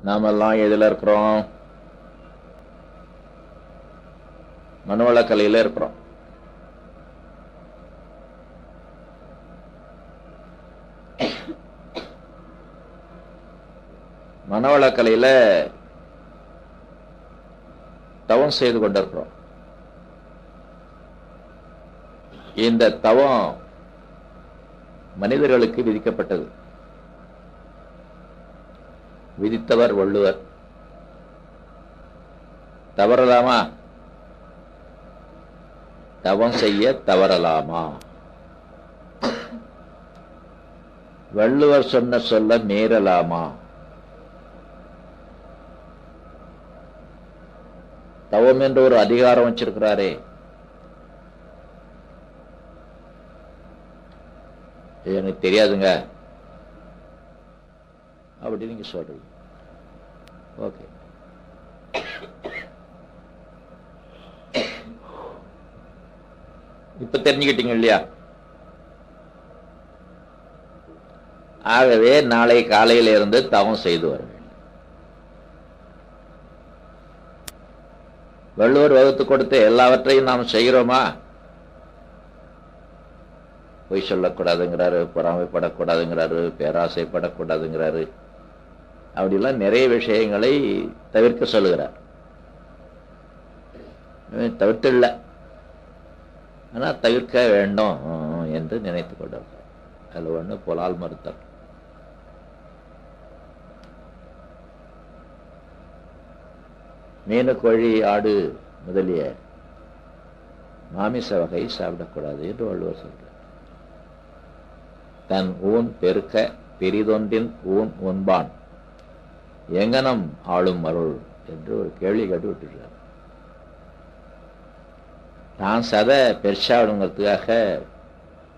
நாமெல்லாம் எதுல இருக்கிறோம்? மனவளக்கலையில இருக்கிறோம். மனவளக்கலையில தவம் செய்து கொண்டிருக்கிறோம். இந்த தவம் மனிதர்களுக்கு விதிக்கப்பட்டது. விதித்தவர் வள்ளுவர். தவறலாமா? தவம் செய்ய தவறலாமா? வள்ளுவர் சொன்ன சொல்ல மீறலாமா? தவம் என்று ஒரு அதிகாரம் வச்சிருக்கிறாரே, எனக்கு தெரியாதுங்க அப்படி நீங்க சொல்றீங்க. ஓகே, இப்ப தெரிஞ்சுக்கிட்டீங்க இல்லையா? ஆகவே நாளை காலையில இருந்து தவம் செய்து வருவேன். வள்ளுவர் வகுத்து கொடுத்த எல்லாவற்றையும் நாம் செய்கிறோமா? பொய் சொல்லக்கூடாதுங்கிறாரு, பொறாமைப்படக்கூடாதுங்கிறாரு, பேராசைப்படக்கூடாதுங்கிறாரு. அப்படிலாம் நிறைய விஷயங்களை தவிர்க்க சொல்லுகிறார். தவிர்த்தில்லை, ஆனா தவிர்க்க வேண்டும் என்று நினைத்துக் கொண்டிருக்கிறார். அதுல ஒண்ணு புலால் மறுத்தல். மீனு, கோழி, ஆடு முதலிய மாமிச வகை சாப்பிடக்கூடாது என்று வள்ளுவர் சொல்றார். தன் ஊன் பெருக்க பெரிதொன்றின் ஊன் உண்பான் எங்கனம் ஆளும் அருள் என்று ஒரு கேள்வி கேட்டு விட்டுறார். தான் சதை பெருசாடுங்கிறதுக்காக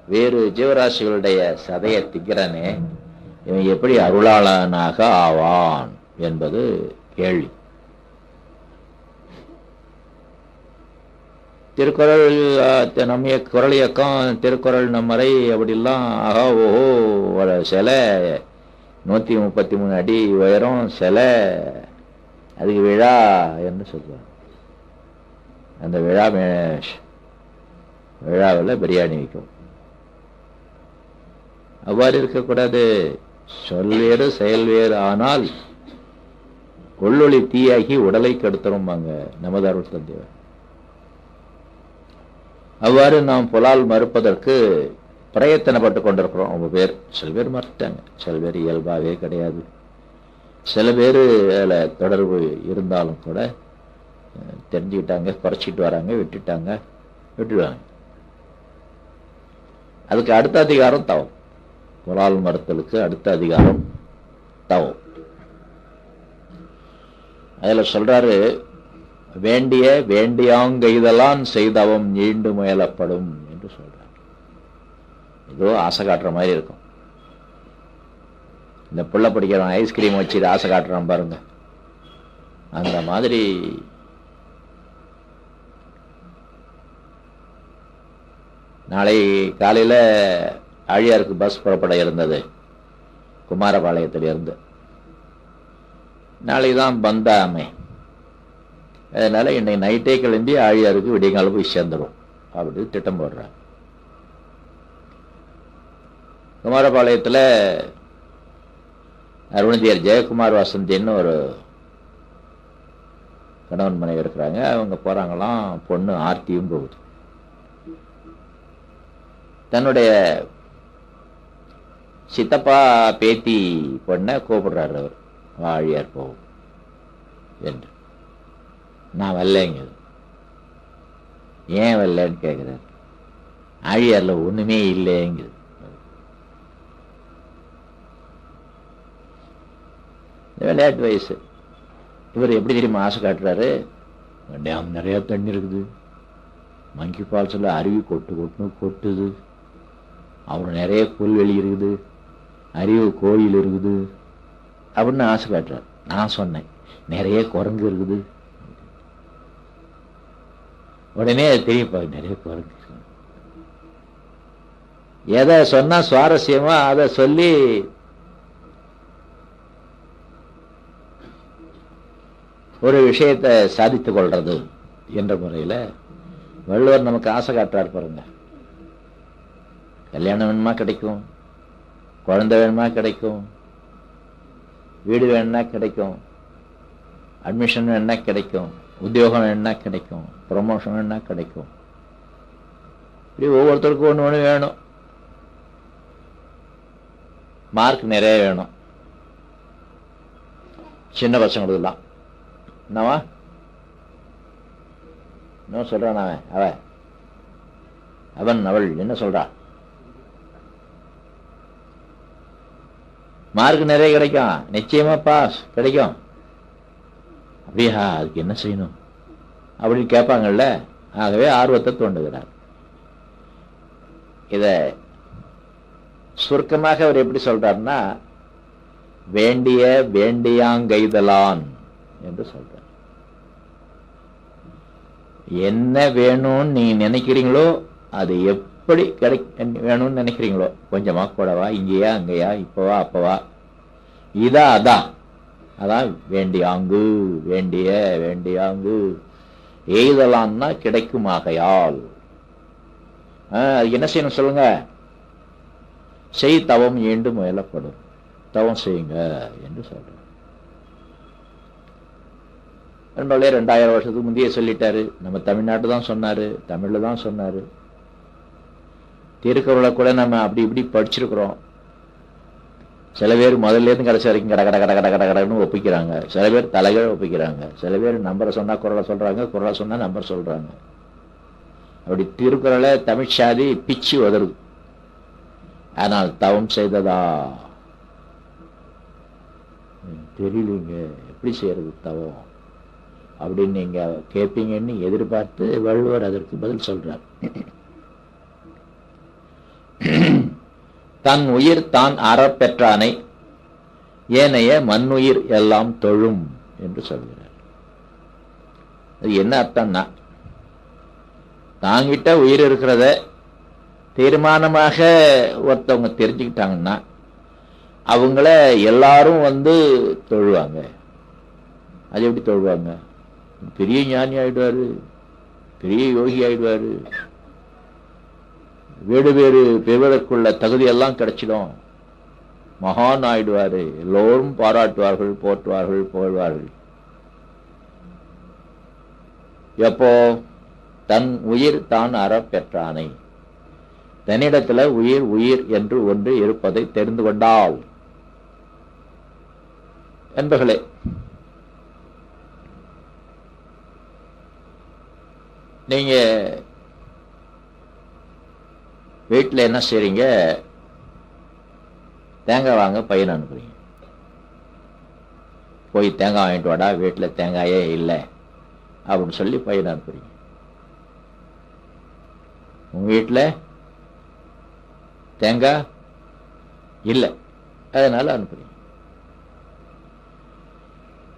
வேறு ஜீவராசிகளுடைய சதையை திக்கிறனே, இவன் எப்படி அருளாளனாக ஆவான் என்பது கேள்வி. திருக்குறள் நம்ம குரல் இயக்கம், திருக்குறள் நம்மறை அப்படிலாம் ஆகா ஓஹோ, ஒரு சிலை 133 அடி உயரம் சிலை, அதுக்கு விழா என்று சொல்லுவாங்க. அந்த விழாவில் பிரியாணி வைக்கும். அவ்வாறு இருக்கக்கூடாது. சொல் வேறு செயல் வேறு ஆனால் கொள்ளொளி தீயாகி உடலை கெடுத்துரும்பாங்க நமது அருள் தந்தைவர். அவ்வாறு நாம் புலால் மறுப்பதற்கு பிரயத்தனப்பட்டு கொண்டிருக்கிறோம். ரொம்ப பேர், சில பேர் மறுத்தாங்க, சில பேர் இயல்பாகவே கிடையாது, சில பேர் அதில் தொடர்பு இருந்தாலும் கூட தெரிஞ்சுக்கிட்டாங்க, குறைச்சிட்டு வராங்க, விட்டுடுவாங்க. அதுக்கு அடுத்த அதிகாரம் தவம். புலால் மறுத்தலுக்கு அடுத்த அதிகாரம் தவம். அதுல சொல்றாரு, வேண்டிய வேண்டியாங்கெய்தலான் செய்தவம் நீண்டு முயலப்படும் என்று சொல்றார். ஏதோ ஆசை காட்டுற மாதிரி இருக்கும். இந்த புள்ள பிடிக்கிறவன் ஐஸ்கிரீம் வச்சுட்டு ஆசை காட்டுறான் பாருங்க, அந்த மாதிரி நாளை காலையில ஆழியாருக்கு பஸ் புறப்பட இருந்தது குமாரபாளையத்தில் இருந்து. நாளைதான் பந்தாமே, அதனால இன்னைக்கு நைட்டே கிளம்பி ஆழியாருக்கு விடியங்காலம் போய் சேர்ந்துடும் அப்படின்னு திட்டம் போடுறாங்க. குமாரபாளையத்தில் அருணதியர் ஜெயக்குமார் வசந்தின்னு ஒரு கணவன் மனைவி இருக்கிறாங்க. அவங்க போறாங்களாம், பொண்ணு ஆர்த்தியும் போகுது. தன்னுடைய சித்தப்பா பேத்தி பொண்ணை கூப்பிடுறாரு அவர், ஆழியார் போகும் என்று. நான் வரலைங்க. ஏன் வரலன்னு கேட்கிறார். ஆழியார்ல ஒண்ணுமே இல்லைங்குது. விளையாட்டு வயசு. இவர் எப்படி தெரியுமா ஆசை காட்டுறாரு, டேம் நிறைய தண்ணி இருக்குது, மங்கி ஃபால்ஸ்ல அருவி கொட்டுது, அப்புறம் நிறைய புல்வெளி இருக்குது, அறிவு கோயில் இருக்குது அப்படின்னு ஆசை காட்டுறாரு. நான் சொன்னேன் நிறைய குரங்கு இருக்குது. உடனே அது தெரியப்பா, நிறைய குரங்கு. எதை சொன்னா சுவாரஸ்யமா அதை சொல்லி ஒரு விஷயத்தை சாதித்துக் கொள்றது என்ற முறையில வள்ளுவர் நமக்கு ஆசை காட்டுறார் பாருங்க. கல்யாணம் வேணுமா கிடைக்கும், குழந்தை வேணுமா கிடைக்கும், வீடு வேணும்னா கிடைக்கும், அட்மிஷன் வேணும்னா கிடைக்கும், உத்தியோகம் வேணும்னா கிடைக்கும், ப்ரொமோஷன் வேணும்னா கிடைக்கும். இப்படி ஒவ்வொருத்தருக்கும் ஒன்று ஒன்று வேணும். மார்க் நிறைய வேணும் சின்ன பசங்களுக்குலாம். என்னவா இன்னும் சொல்றான் அவன் அவள் என்ன சொல்றா? மார்க் நிறைய கிடைக்கும், நிச்சயமா பாஸ் கிடைக்கும். அப்படியா, அதுக்கு என்ன செய்யணும் அப்படின்னு கேட்பாங்கல்ல. ஆகவே ஆர்வத்தை தோண்டுகிறார். இத சுருக்கமாக அவர் எப்படி சொல்றாருன்னா, வேண்டிய வேண்டியாங்கைதலான் என்று சொல்றார். என்ன வேணும்னு நீ நினைக்கிறீங்களோ அது எப்படி வேணும்னு நினைக்கிறீங்களோ, கொஞ்சமா கூடவா, இங்கேயா அங்கேயா, இப்பவா அப்பவா, இதா அதான் வேண்டியாங்கு, வேண்டிய வேண்டியாங்கு எய்தலான்னா கிடைக்குமாகையால். அது என்ன செய்யணும் சொல்லுங்க? செய் தவம் ஈண்டு முயலப்படும், தவம் செய்யுங்க என்று சொல்ற. நண்பர்களே, 2000 வருஷத்துக்கு முந்தைய சொல்லிட்டாரு. நம்ம தமிழ்நாட்டு தான் சொன்னாரு, தமிழ்ல தான் சொன்னாரு. திருக்குறளை கூட நம்ம அப்படி இப்படி படிச்சிருக்கிறோம். சில பேர் முதல்ல இருந்து கடைசி வரைக்கும் கட கட கட கட கட கடன்னு ஒப்பிக்கிறாங்க. சில பேர் தலைகீழ ஒப்பிக்கிறாங்க. சில பேர் நம்பரை சொன்னா குறளை சொல்றாங்க, குறளை சொன்னா நம்பர் சொல்றாங்க. அப்படி திருக்குறளை தமிழ்ச்சாதி பிச்சு உதறுது. ஆனால் தவம் செய்ததா தெரியலீங்க, எப்படி செய்யறது தவம் அப்படின்னு நீங்க கேட்பீங்கன்னு எதிர்பார்த்து வள்ளுவர் அதற்கு பதில் சொல்றார். தன் உயிர் தான் அறப்பெற்றானை ஏனைய மண்ணுயிர் எல்லாம் தொழும் என்று சொல்கிறார். அது என்ன அர்த்தம்னா, தாங்கிட்ட உயிர் இருக்கிறத தீர்மானமாக ஒருத்தவங்க தெரிஞ்சுக்கிட்டாங்கன்னா அவங்கள எல்லாரும் தொழுவாங்க. அது எப்படி தொழுவாங்க? பெரிய ஞானி ஆயிடுவாரு, பெரிய யோகி ஆயிடுவாரு, வீடு பேரு பெறுவதற்குள்ள தகுதியெல்லாம் கிடைச்சிடும், மகான் ஆயிடுவாரு, எல்லோரும் பாராட்டுவார்கள், போற்றுவார்கள், புகழ்வார்கள். எப்போ? தன் உயிர் தான் அறப்பெற்றானை, தன்னிடத்துல உயிர் உயிர் என்று ஒன்று இருப்பதை தெரிந்து கொண்டால். என்பர்களே, நீங்க வீட்டில் என்ன செய்றீங்க? தேங்காய் வாங்க பையன் அனுப்புறீங்க. போய் தேங்காய் வாங்கிட்டு வாடா, வீட்டில் தேங்காயே இல்லை அப்படின்னு சொல்லி பையன் அனுப்புறீங்க. உங்க வீட்டில் தேங்காய் இல்லை, அதனால அனுப்புறீங்க.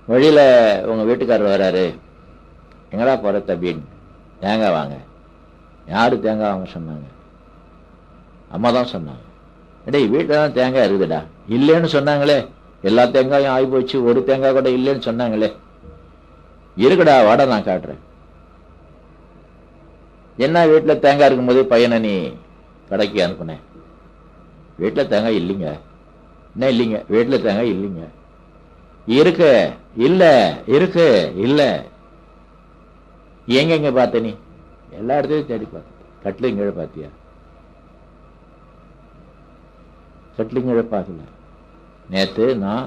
வழியில உங்க வீட்டுக்காரர் வராரு, எங்கடா போற தம்பின்னு, தேங்காய் வாங்க. யாரு தேங்காய் வாங்க சொன்னாங்க? அம்மா தான் சொன்னாங்க. டேய், வீட்டில் தான் தேங்காய் இருக்குதுடா. இல்லைன்னு சொன்னாங்களே, எல்லா தேங்காயும் ஆகி போச்சு, ஒரு தேங்காய் கூட இல்லைன்னு சொன்னாங்களே. இருக்குடா, வாடா நான் காட்டுறேன். என்ன வீட்டில் தேங்காய் இருக்கும்போது பையனை நீ கடைக்கு அனுப்புனேன்? வீட்டில் தேங்காய் இல்லைங்க. என்ன இல்லைங்க? வீட்டில் தேங்காய் இல்லைங்க. இருக்கு இல்ல, இருக்கு இல்ல. எங்க பார்த்த நீ? எல்லா இடத்தையும் தேடி பார்த்த. கட்டிலும் கீழே பார்த்தியா? கட்டிலும் கீழே பார்க்கல. நேற்று நான்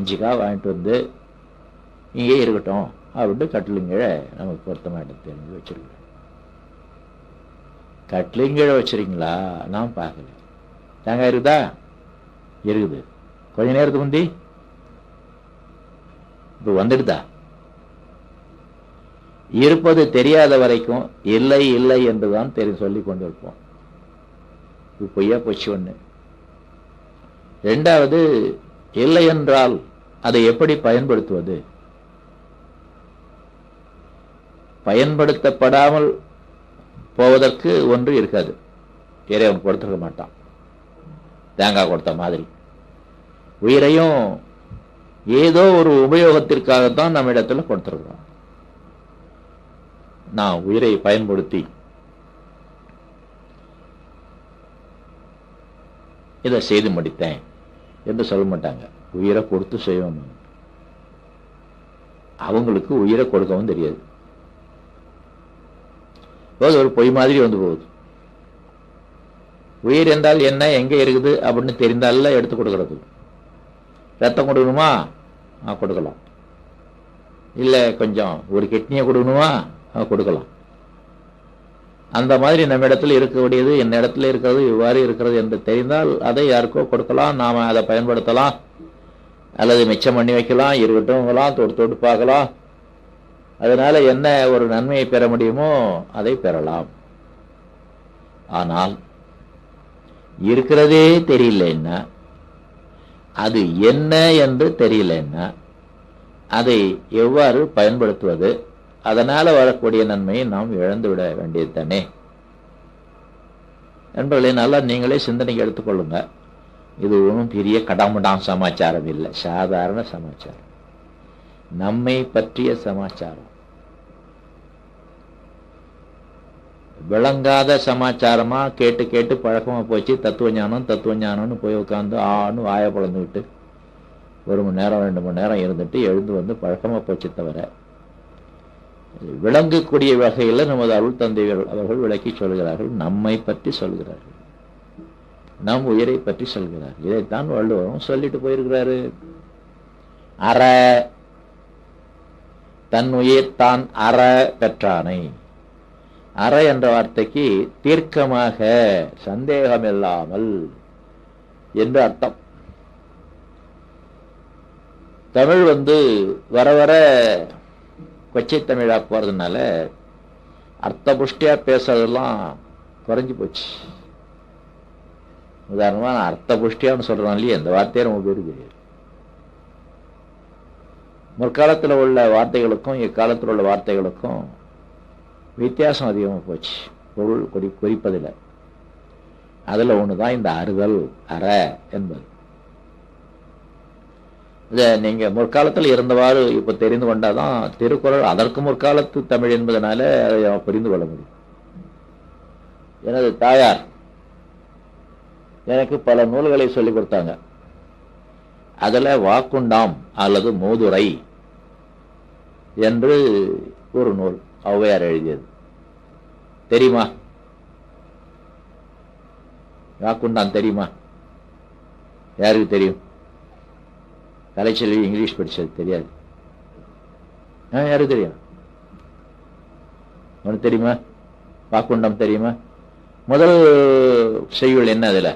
5 காய் வாங்கிட்டு வந்து இங்கே இருக்கட்டும் அப்படின்ட்டு கட்டிலும் கீழே நமக்கு பொருத்தமாக இடம் தெரிஞ்சு வச்சிருக்கேன். கட்டிலும் கீழே வச்சிருக்கீங்களா? நான் பார்க்கல. தேங்காய் இருக்குதா? இருக்குது. கொஞ்ச நேரத்துக்கு முந்தி இப்ப வந்துடுதா? இருப்பது தெரியாத வரைக்கும் இல்லை இல்லை என்றுதான் சொல்லி கொண்டு இருப்போம். இது பொய்யா போச்சு ஒண்ணு. 2வது, இல்லை என்றால் அதை எப்படி பயன்படுத்துவது? பயன்படுத்தப்படாமல் போவதற்கு ஒன்று இருக்காது. இறைவன் கொடுத்துருக்க மாட்டான். தேங்காய் கொடுத்த மாதிரி உயிரையும் ஏதோ ஒரு உபயோகத்திற்காகத்தான் நம்ம இடத்துல கொடுத்துருக்கிறோம். நான் உயிரை பயன்படுத்தி இதை செய்து முடித்தேன் என்று சொல்ல மாட்டாங்க. உயிரை கொடுத்து செய்யணும். அவங்களுக்கு உயிரை கொடுக்கவும் தெரியாது. ஒரு பொய் மாதிரி வந்து போகுது. உயிர் என்றால் என்ன, எங்க இருக்குது அப்படின்னு தெரிந்தால எடுத்து கொடுக்கறது. ரத்தம் கொடுக்கணுமா, கொடுக்கலாம். இல்ல கொஞ்சம் ஒரு கிட்னியை கொடுக்கணுமா, கொடுக்கலாம். அந்த மாதிரி நம்ம இடத்துல இருக்கக்கூடியது என்ன இடத்துல இருக்கிறது, இவ்வாறு இருக்கிறது என்று தெரிந்தால் அதை யாருக்கோ கொடுக்கலாம். நாம அதை பயன்படுத்தலாம், அல்லது மிச்சம் பண்ணி வைக்கலாம், இருக்கட்டும், தொட்டு பார்க்கலாம். அதனால என்ன ஒரு நன்மையை பெற முடியுமோ அதை பெறலாம். ஆனால் இருக்கிறதே தெரியலன்னா, அது என்ன என்று தெரியலன்னா, அதை எவ்வாறு பயன்படுத்துவது, அதனால வரக்கூடிய நன்மையை நாம் இழந்து விட வேண்டியது தானே என்பதை நல்லா நீங்களே சிந்தனைக்கு எடுத்துக்கொள்ளுங்க. இது ஒன்றும் பெரிய கடாமுடாம் சமாச்சாரம் இல்லை, சாதாரண சமாச்சாரம், நம்மை பற்றிய சமாச்சாரம். விளங்காத சமாச்சாரமா கேட்டு கேட்டு பழக்கமா போச்சு. தத்துவ ஞானம்னு போய் உட்காந்து ஆணு வாய பொழந்துக்கிட்டு 1 மணி நேரம் 2 மணி நேரம் இருந்துட்டு எழுந்து வந்து பழக்கமா போச்சு. தவிர விளங்கக்கூடிய வகையில் நமது அருள் தந்தைகள் அவர்கள் விளக்கி சொல்கிறார்கள், நம்மை பற்றி சொல்கிறார்கள், நம் உயிரை பற்றி சொல்கிறார். இதைத்தான் வள்ளுவரும் சொல்லிட்டு போயிருக்கிறாரு. அற தன் உயிர் தான் அற பெற்றானை. அற என்ற வார்த்தைக்கு தீர்க்கமாக, சந்தேகம் இல்லாமல் என்று அர்த்தம். தமிழ் வர வர கொச்சை தமிழா போறதுனால அர்த்த புஷ்டியா பேசுறதெல்லாம் குறைஞ்சி போச்சு. உதாரணமா நான் அர்த்த புஷ்டியான்னு சொல்றேன் இல்லையே, அந்த வார்த்தையை ரொம்ப பேருக்கு தெரியாது. முற்காலத்தில் உள்ள வார்த்தைகளுக்கும் இக்காலத்தில் உள்ள வார்த்தைகளுக்கும் வித்தியாசம் அதிகமாக போச்சு பொருள் குறிப்பதில். அதுல ஒண்ணுதான் இந்த அறுதல், அற என்பது. இதை நீங்க முற்காலத்தில் இருந்தவாறு இப்ப தெரிந்து கொண்டாதான் திருக்குறள் அதற்கு முற்காலத்து தமிழ் என்பதனால அதை புரிந்து கொள்ள முடியும். எனது தாயார் எனக்கு பல நூல்களை சொல்லிக் கொடுத்தாங்க. அதுல வாக்குண்டாம் அல்லது மூதுரை என்று ஒரு நூல் ஔவையார் எழுதியது. தெரியுமா? வாக்குண்டாம் தெரியுமா? யாருக்கு தெரியும்? கலைச்செல்வி இங்கிலீஷ் படிச்சது தெரியாது. யாருக்கு தெரியும்? உனக்கு தெரியுமா? வாக்குண்டம் தெரியுமா? முதல் செய்யுள் என்ன? அதுல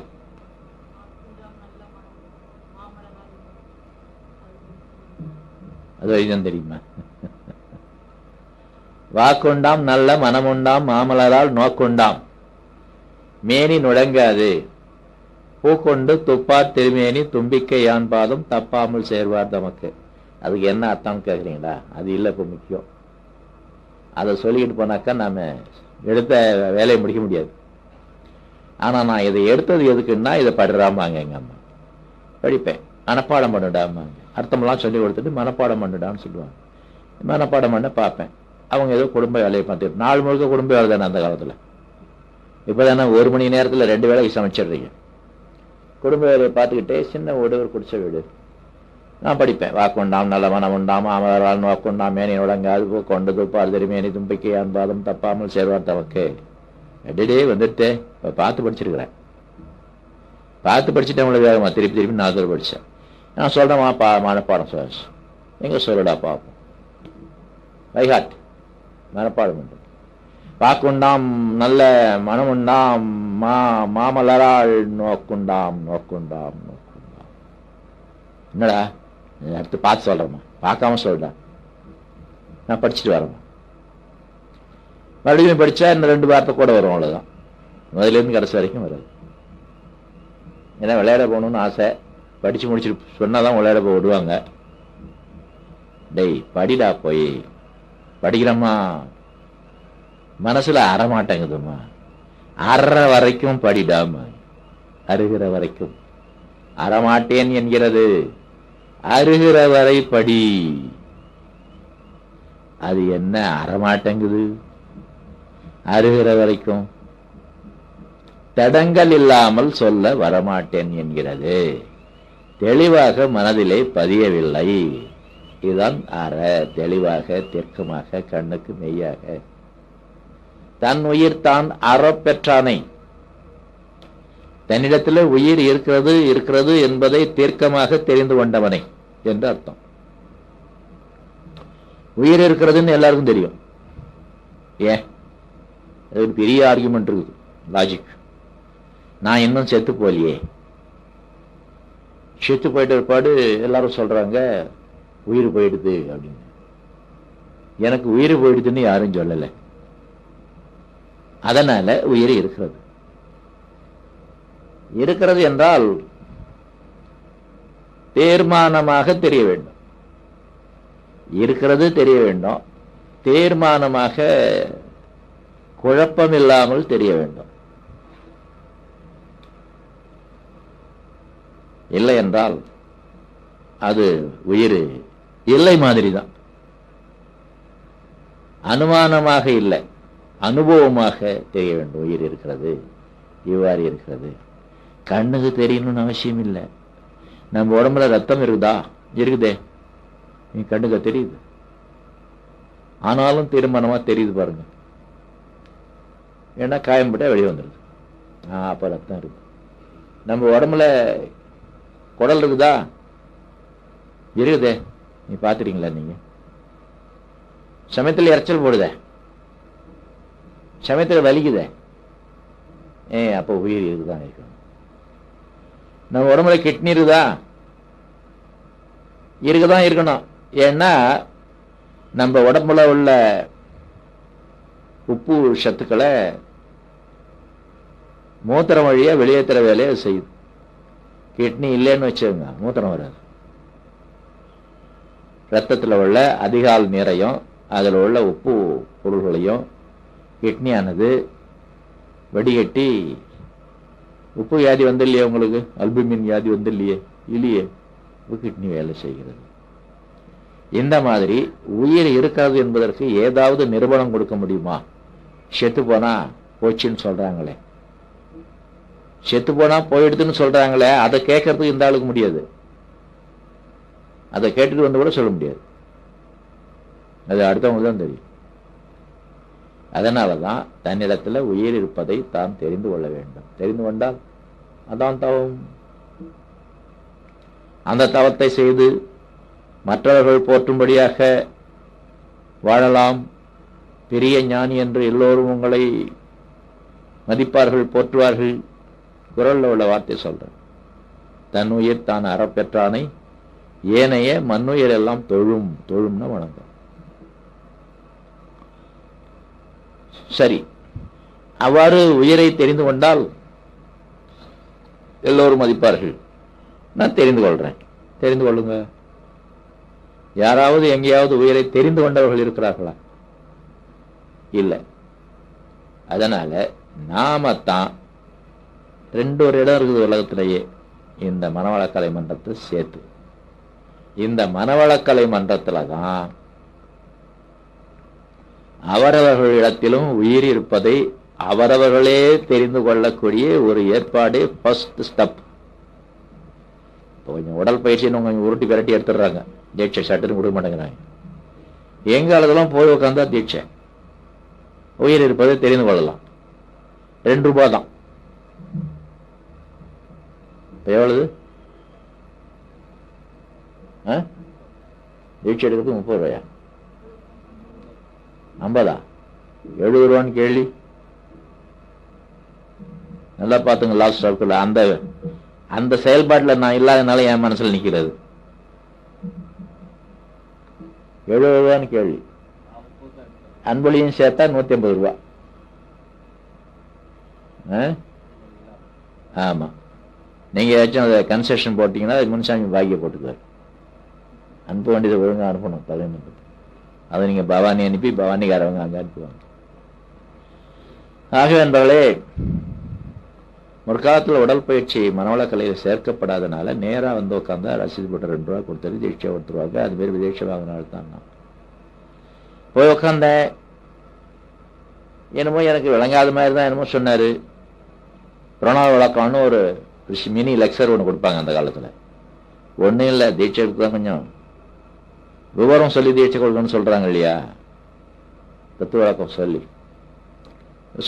அது வரைக்கும் தெரியுமா? வாக்குண்டாம் நல்ல மனமுண்டாம் மாமலரால் நோக்குண்டாம் மேனி நுழங்காது பூக்கொண்டு துப்பார் திருமேனி தும்பிக்கை யான் பாதம் தப்பாமல் சேர்வார் தமக்கு. அதுக்கு என்ன அர்த்தம்னு கேட்குறீங்களா? அது இல்லை இப்போ முக்கியம். அதை சொல்லிக்கிட்டு போனாக்கா நாம எடுத்த வேலையை முடிக்க முடியாது. ஆனா நான் இதை எடுத்தது எதுக்குன்னா, இதை படுறாமாங்க எங்க அம்மா. படிப்பேன், மனப்பாடம் பண்ணிடாமாங்க. அர்த்தமெல்லாம் சொல்லி கொடுத்துட்டு மனப்பாடம் பண்ணிடான்னு சொல்லுவாங்க. மனப்பாடம் பண்ண பார்ப்பேன். அவங்க ஏதோ குடும்ப வேலையை பார்த்துட்டு, நாள் முழுக்க குடும்ப வேலை தானே அந்த காலத்துல. இப்போதானே 1 மணி நேரத்தில் 2 வேலைக்கு சமைச்சிடுறீங்க. குடும்ப வேலையை பார்த்துக்கிட்டே சின்ன வீடு, ஒரு குடிச்ச வீடு. நான் படிப்பேன். வாக்குண்டாம் நல்ல மனம் உண்டாம் அமரால் நோக்குண்டாம் மேனி உடங்காது கொண்டு துப்பார் திருமேனி தும்பிக்கை அன்பாதம் தப்பாமல் சேர்வார் தமக்கு. எடே வந்துட்டு இப்போ பார்த்து படிச்சிருக்கிறேன். பார்த்து படிச்சுட்டு அவங்கள வேகமா திருப்பி திருப்பி 4 தடவை படித்தேன். நான் சொல்கிறேன், மனப்பாடம் சார் எங்க சொல்லுடா பார்ப்போம். வைகாட் மனப்பாடம் பண்ணுறேன். வாக்குண்டாம் நல்ல மனமுண்டாம் மாமலரால் நோக்குண்டாம் நோக்குண்டாம் நோக்குண்டாம். என்னடா அடுத்து பார்த்து சொல்றேம்மா, பார்க்காம சொல்றா. நான் படிச்சுட்டு வரேம்மா. மறுபடியும் படிச்சா இன்னும் 2 வார்த்தை கூட வரும், அவ்வளவுதான். முதல்ல இருந்து கடைசி வரைக்கும் வராது. ஏன்னா விளையாட போகணும்னு ஆசை. படிச்சு முடிச்சுட்டு சொன்னாதான் விளையாட போய் விடுவாங்க. டேய் படிடா, போய் படிக்கிறம்மா. மனசுல அறமாட்டேங்குதுமா. அற வரைக்கும் படிடாம, அருகிற வரைக்கும். அறமாட்டேன் என்கிறது அருகிற வரை படி. அது என்ன அறமாட்டங்குது? அருகிற வரைக்கும் தடங்கள் இல்லாமல் சொல்ல வரமாட்டேன் என்கிறது. தெளிவாக மனதிலே பதியவில்லை. இதுதான் அற. தெளிவாக தீர்க்கமாக கண்ணுக்கு மெய்யாக தன் உயிர் தான் அறப்பெற்றானை. தன்னிடத்தில் உயிர் இருக்கிறது இருக்கிறது என்பதை தீர்க்கமாக தெரிந்து கொண்டவனை என்று அர்த்தம். உயிர் இருக்கிறதுன்னு எல்லாருக்கும் தெரியும். ஏன்? அது ஒரு பெரிய ஆர்குமெண்ட் இருக்குது, லாஜிக். நான் இன்னும் செத்து போலியே. செத்து போயிட்ட பிற்பாடு எல்லாரும் சொல்றாங்க உயிர் போயிடுது அப்படின்னு. எனக்கு உயிர் போயிடுதுன்னு யாரும் சொல்லலை. அதனால உயிர் இருக்கிறது. இருக்கிறது என்றால் தீர்மானமாக தெரிய வேண்டும். இருக்கிறது தெரிய வேண்டும். தீர்மானமாக குழப்பமில்லாமல் தெரிய வேண்டும். இல்லை என்றால் அது உயிர் இல்லை மாதிரி தான். அனுமானமாக இல்லை, அனுபவமாக தெரிய வேண்டும். உயிர் இருக்கிறது, இவ்வாறு இருக்கிறது. கண்ணுக்கு தெரியணும்னு அவசியம் இல்லை. நம்ம உடம்புல ரத்தம் இருக்குதா? இருக்குதே. நீ கண்ணுக்கு தெரியுது, ஆனாலும் தீர்மானமா தெரியுது பாருங்க. ஏன்னா காயம்பட்டா வெளியே வந்துடுது. அப்ப ரத்தம் இருக்கு. நம்ம உடம்புல குடல் இருக்குதா? இருக்குதே. நீ பாத்துறீங்களா? நீங்க சமயத்தில் இறைச்சல் போடுதே, சமயத்தில் வலிக்குதே. அப்போ உயிர் இருக்குதான் இருக்கணும். நம்ம உடம்புல கிட்னி இருக்குதா? இருக்குதான் இருக்கணும். ஏன்னா நம்ம உடம்புல உள்ள உப்பு சத்துக்களை மூத்திரம் வழியா வெளியேற்றுற வேலையை செய்யுது. கிட்னி இல்லைன்னு வச்சுங்க, மூத்திரம் வராது. ரத்தத்தில் உள்ள அதிகால் நீரையும் அதில் உள்ள உப்பு பொருள்களையும் கிட்னியானது வடிகட்டி, உப்பு வியாதி வந்து இல்லையே உங்களுக்கு, அல்புமின் வியாதி வந்து இல்லையே, இல்லையே, கிட்னி வேலை செய்கிறது. இந்த மாதிரி உயிர் இருக்காது என்பதற்கு ஏதாவது நிரூபணம் கொடுக்க முடியுமா? செத்து போனா போச்சுன்னு சொல்றாங்களே, செத்து போனா போயிடுதுன்னு சொல்றாங்களே, அதை கேட்கறதுக்கு இந்த ஆளுக்கு முடியாது. அதை கேட்டுட்டு வந்து கூட சொல்ல முடியாது. அது அடுத்தவங்களுக்கு தான் தெரியும். அதனாலதான் தன்னிடத்துல உயிர் இருப்பதை தான் தெரிந்து கொள்ள வேண்டும். தெரிந்து கொண்டால் அதான் தவம். அந்த தவத்தை செய்து மற்றவர்கள் போற்றும்படியாக வாழலாம். பெரிய ஞானி என்று எல்லோரும் உங்களை மதிப்பார்கள், போற்றுவார்கள். குரல்ல உள்ள வார்த்தை சொல்றேன். தன் உயிர் தான் அறப்பெற்றானை ஏனைய மண்ணுயிர் எல்லாம் தொழும். தொழும்னா வணக்கம். சரி, அவ்வாறு உயிரை தெரிந்து கொண்டால் எல்லோரும் மதிப்பார்கள். நான் தெரிந்து கொள்றேன். தெரிந்து கொள்ளுங்க. யாராவது எங்கேயாவது உயிரை தெரிந்து கொண்டவர்கள் இருக்கிறார்களா? இல்லை. அதனால நாமத்தான் ஒரு இடம் இருக்குது உலகத்திலேயே, இந்த மனவளக்கலை மன்றத்தை சேர்த்து. இந்த மனவளக்கலை மன்றத்துல தான் அவரவர்களிடத்திலும் உயிர் இருப்பதை அவரவர்களே தெரிந்து கொள்ளக்கூடிய ஒரு ஏற்பாடு, ஃபர்ஸ்ட் ஸ்டெப். கொஞ்சம் உடல் பயிற்சின்னு கொஞ்சம் உருட்டி விரட்டி எடுத்துடுறாங்க, தீட்சை சட்டுன்னு கொடுக்க மாட்டேங்கிறாங்க. எங்காலதெல்லாம் போய் உட்காந்தா தீட்சை. உயிர் இருப்பதை தெரிந்து கொள்ளலாம். 2 ரூபாய் தான். எவ்வளவு? தீட்சை எடுக்கிறது 30 ரூபாயா? 50? 70 ரூபான்னு கேள்வி. நல்லா பார்த்துங்க. லாஸ்ட் ஸ்டாப்ல அந்த செயல்பாட்டில் நான் இல்லாதனால என் மனசுல நிக்கிறது. 70 ரூபான்னு கேள்வி. அன்பொழியும் சேர்த்தா 150 ரூபா. ஆமா, நீங்க ஏதாச்சும் அதை கன்செஷன் போட்டீங்கன்னா முன்சாமி பாக்கிய போட்டுக்குவார். அனுப்ப வேண்டியதை ஒழுங்கா அனுப்பணும். தலைமை அதை நீங்க பவானி அனுப்பி பவானிக்காரவங்க அங்க அனுப்புவாங்க. ஆகவே என்பவர்களே, முற்காலத்தில் உடற்பயிற்சி மனவளக்கலையில் சேர்க்கப்படாதனால நேராக வந்து உட்காந்தா ரசீது போட்டு 2 ரூபா கொடுத்தாரு தீட்சை கொடுத்துருவாங்க. அது பேர் விதேட்சை வாங்கினால தான் நான் போய் உட்காந்தேன். என்னமோ எனக்கு விளங்காத மாதிரி தான் என்னமோ சொன்னார். பிரணவ விளக்கம்னு ஒரு மினி லெக்சர் ஒன்று கொடுப்பாங்க அந்த காலத்தில். ஒன்றும் இல்லை, தீட்சை எடுத்து தான் கொஞ்சம் விவரம் சொல்லி தீட்சை கொடுக்கணும்னு சொல்கிறாங்க இல்லையா, தத்துவ விளக்கம் சொல்லி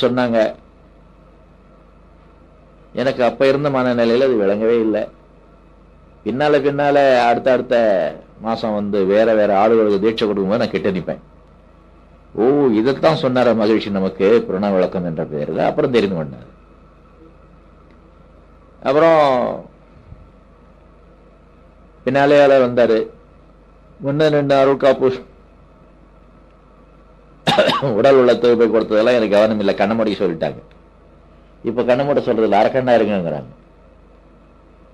சொன்னாங்க. எனக்கு அப்போ இருந்த மனநிலையில் அது விளங்கவே இல்லை. பின்னால அடுத்த மாதம் வந்து வேற ஆளுகளுக்கு தீட்சை கொடுக்கும்போது நான் கிட்ட நிற்பேன். ஓ, இதைத்தான் சொன்னார மகிழ்ச்சி நமக்கு பிரணவ விளக்கம் என்ற பெயரில். அப்புறம் தெரிந்து கொண்டார். அப்புறம் பின்னாலே வந்தாரு. முன்ன 2 அருள் காப்பு உடல் உள்ள தொகுப்பை கொடுத்ததெல்லாம் எனக்கு கவனம் இல்லை, கண்ண மூடி சொல்லிட்டாங்க. இப்ப கண்ண மூட சொல்றதுல அரக்கண்ணா இருக்குங்கிறாங்க.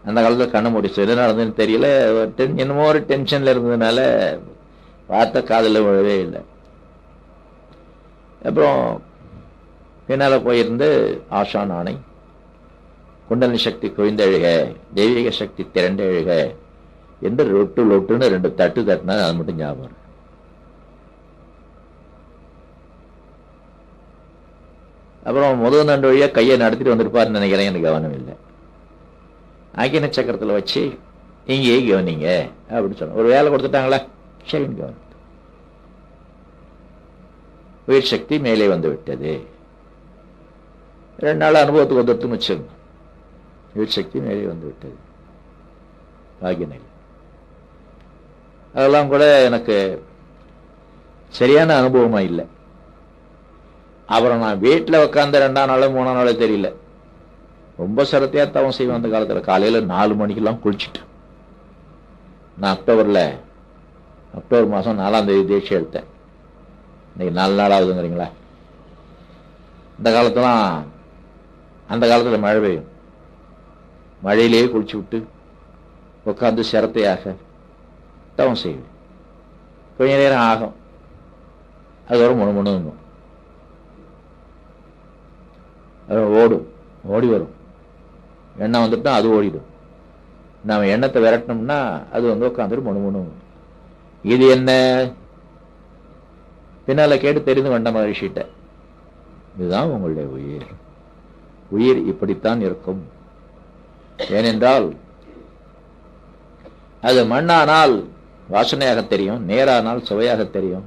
அந்த காலத்துல கண்ண மூடி என்ன நடந்ததுன்னு தெரியல. என்னமோ ஒரு டென்ஷன்ல இருந்ததுனால பார்த்த காதல விழவே இல்லை. அப்புறம் பின்னால போயிருந்து ஆஷான் ஆணை, குண்டலினி சக்தி குவிந்தெழுக, தெய்வீக சக்தி திரண்டு எழுக என்று லொட்டுன்னு 2 தட்டு தட்டினா அது மட்டும் ஞாபகம். அப்புறம் முதல் 2 வழியா கையை நடத்திட்டு வந்திருப்பாருன்னு நினைக்கிறேன், எனக்கு கவனம் இல்லை. ஆக்கின சக்கரத்தில் வச்சு இங்கேயே கவனிங்க அப்படின்னு சொன்ன. ஒரு வேலை கொடுத்துட்டாங்களா, சரின்னு கவனம். உயிர் சக்தி மேலே வந்து விட்டது. 2 நாள் அனுபவத்துக்கு வந்துட்டுன்னு வச்சுங்க. உயிர் சக்தி மேலே வந்து விட்டது ஆகிய நிலை. அதெல்லாம் கூட எனக்கு சரியான அனுபவமா இல்லை. அப்புறம் நான் வீட்டில் உட்காந்து 2ஆம் நாளோ 3ஆம் நாளோ தெரியல, ரொம்ப சிரத்தையா தவம் செய்வேன் அந்த காலத்தில். காலையில் 4 மணிக்கெல்லாம் குளிச்சுட்டு நான் அக்டோபர் மாதம் 4ஆம் தேதி தீட்சை எடுத்தேன். இன்னைக்கு 4 நாள் ஆகுதுங்கிறீங்களா? அந்த காலத்தில் மழை பெய்யும். மழையிலேயே குளிச்சு விட்டு உட்காந்து சிரத்தையாக தவம் செய்வேன். கொஞ்ச நேரம் ஆகும், அது ஒரு முணுமுணுங்கும். ஓடி வரும். எண்ணம் வந்துட்டா அது ஓடிடும். நாம எண்ணத்தை விரட்டணும்னா அது வந்து உட்காந்துட்டு முணுமுணும். இது என்ன பின்னால கேட்டு தெரிந்து கொண்ட மகிழ்ச்சிட்ட, இதுதான் உங்களுடைய உயிர் இப்படித்தான் இருக்கும். ஏனென்றால் அது மண்ணானால் வாசனையாக தெரியும், நேரானால் சுவையாக தெரியும்,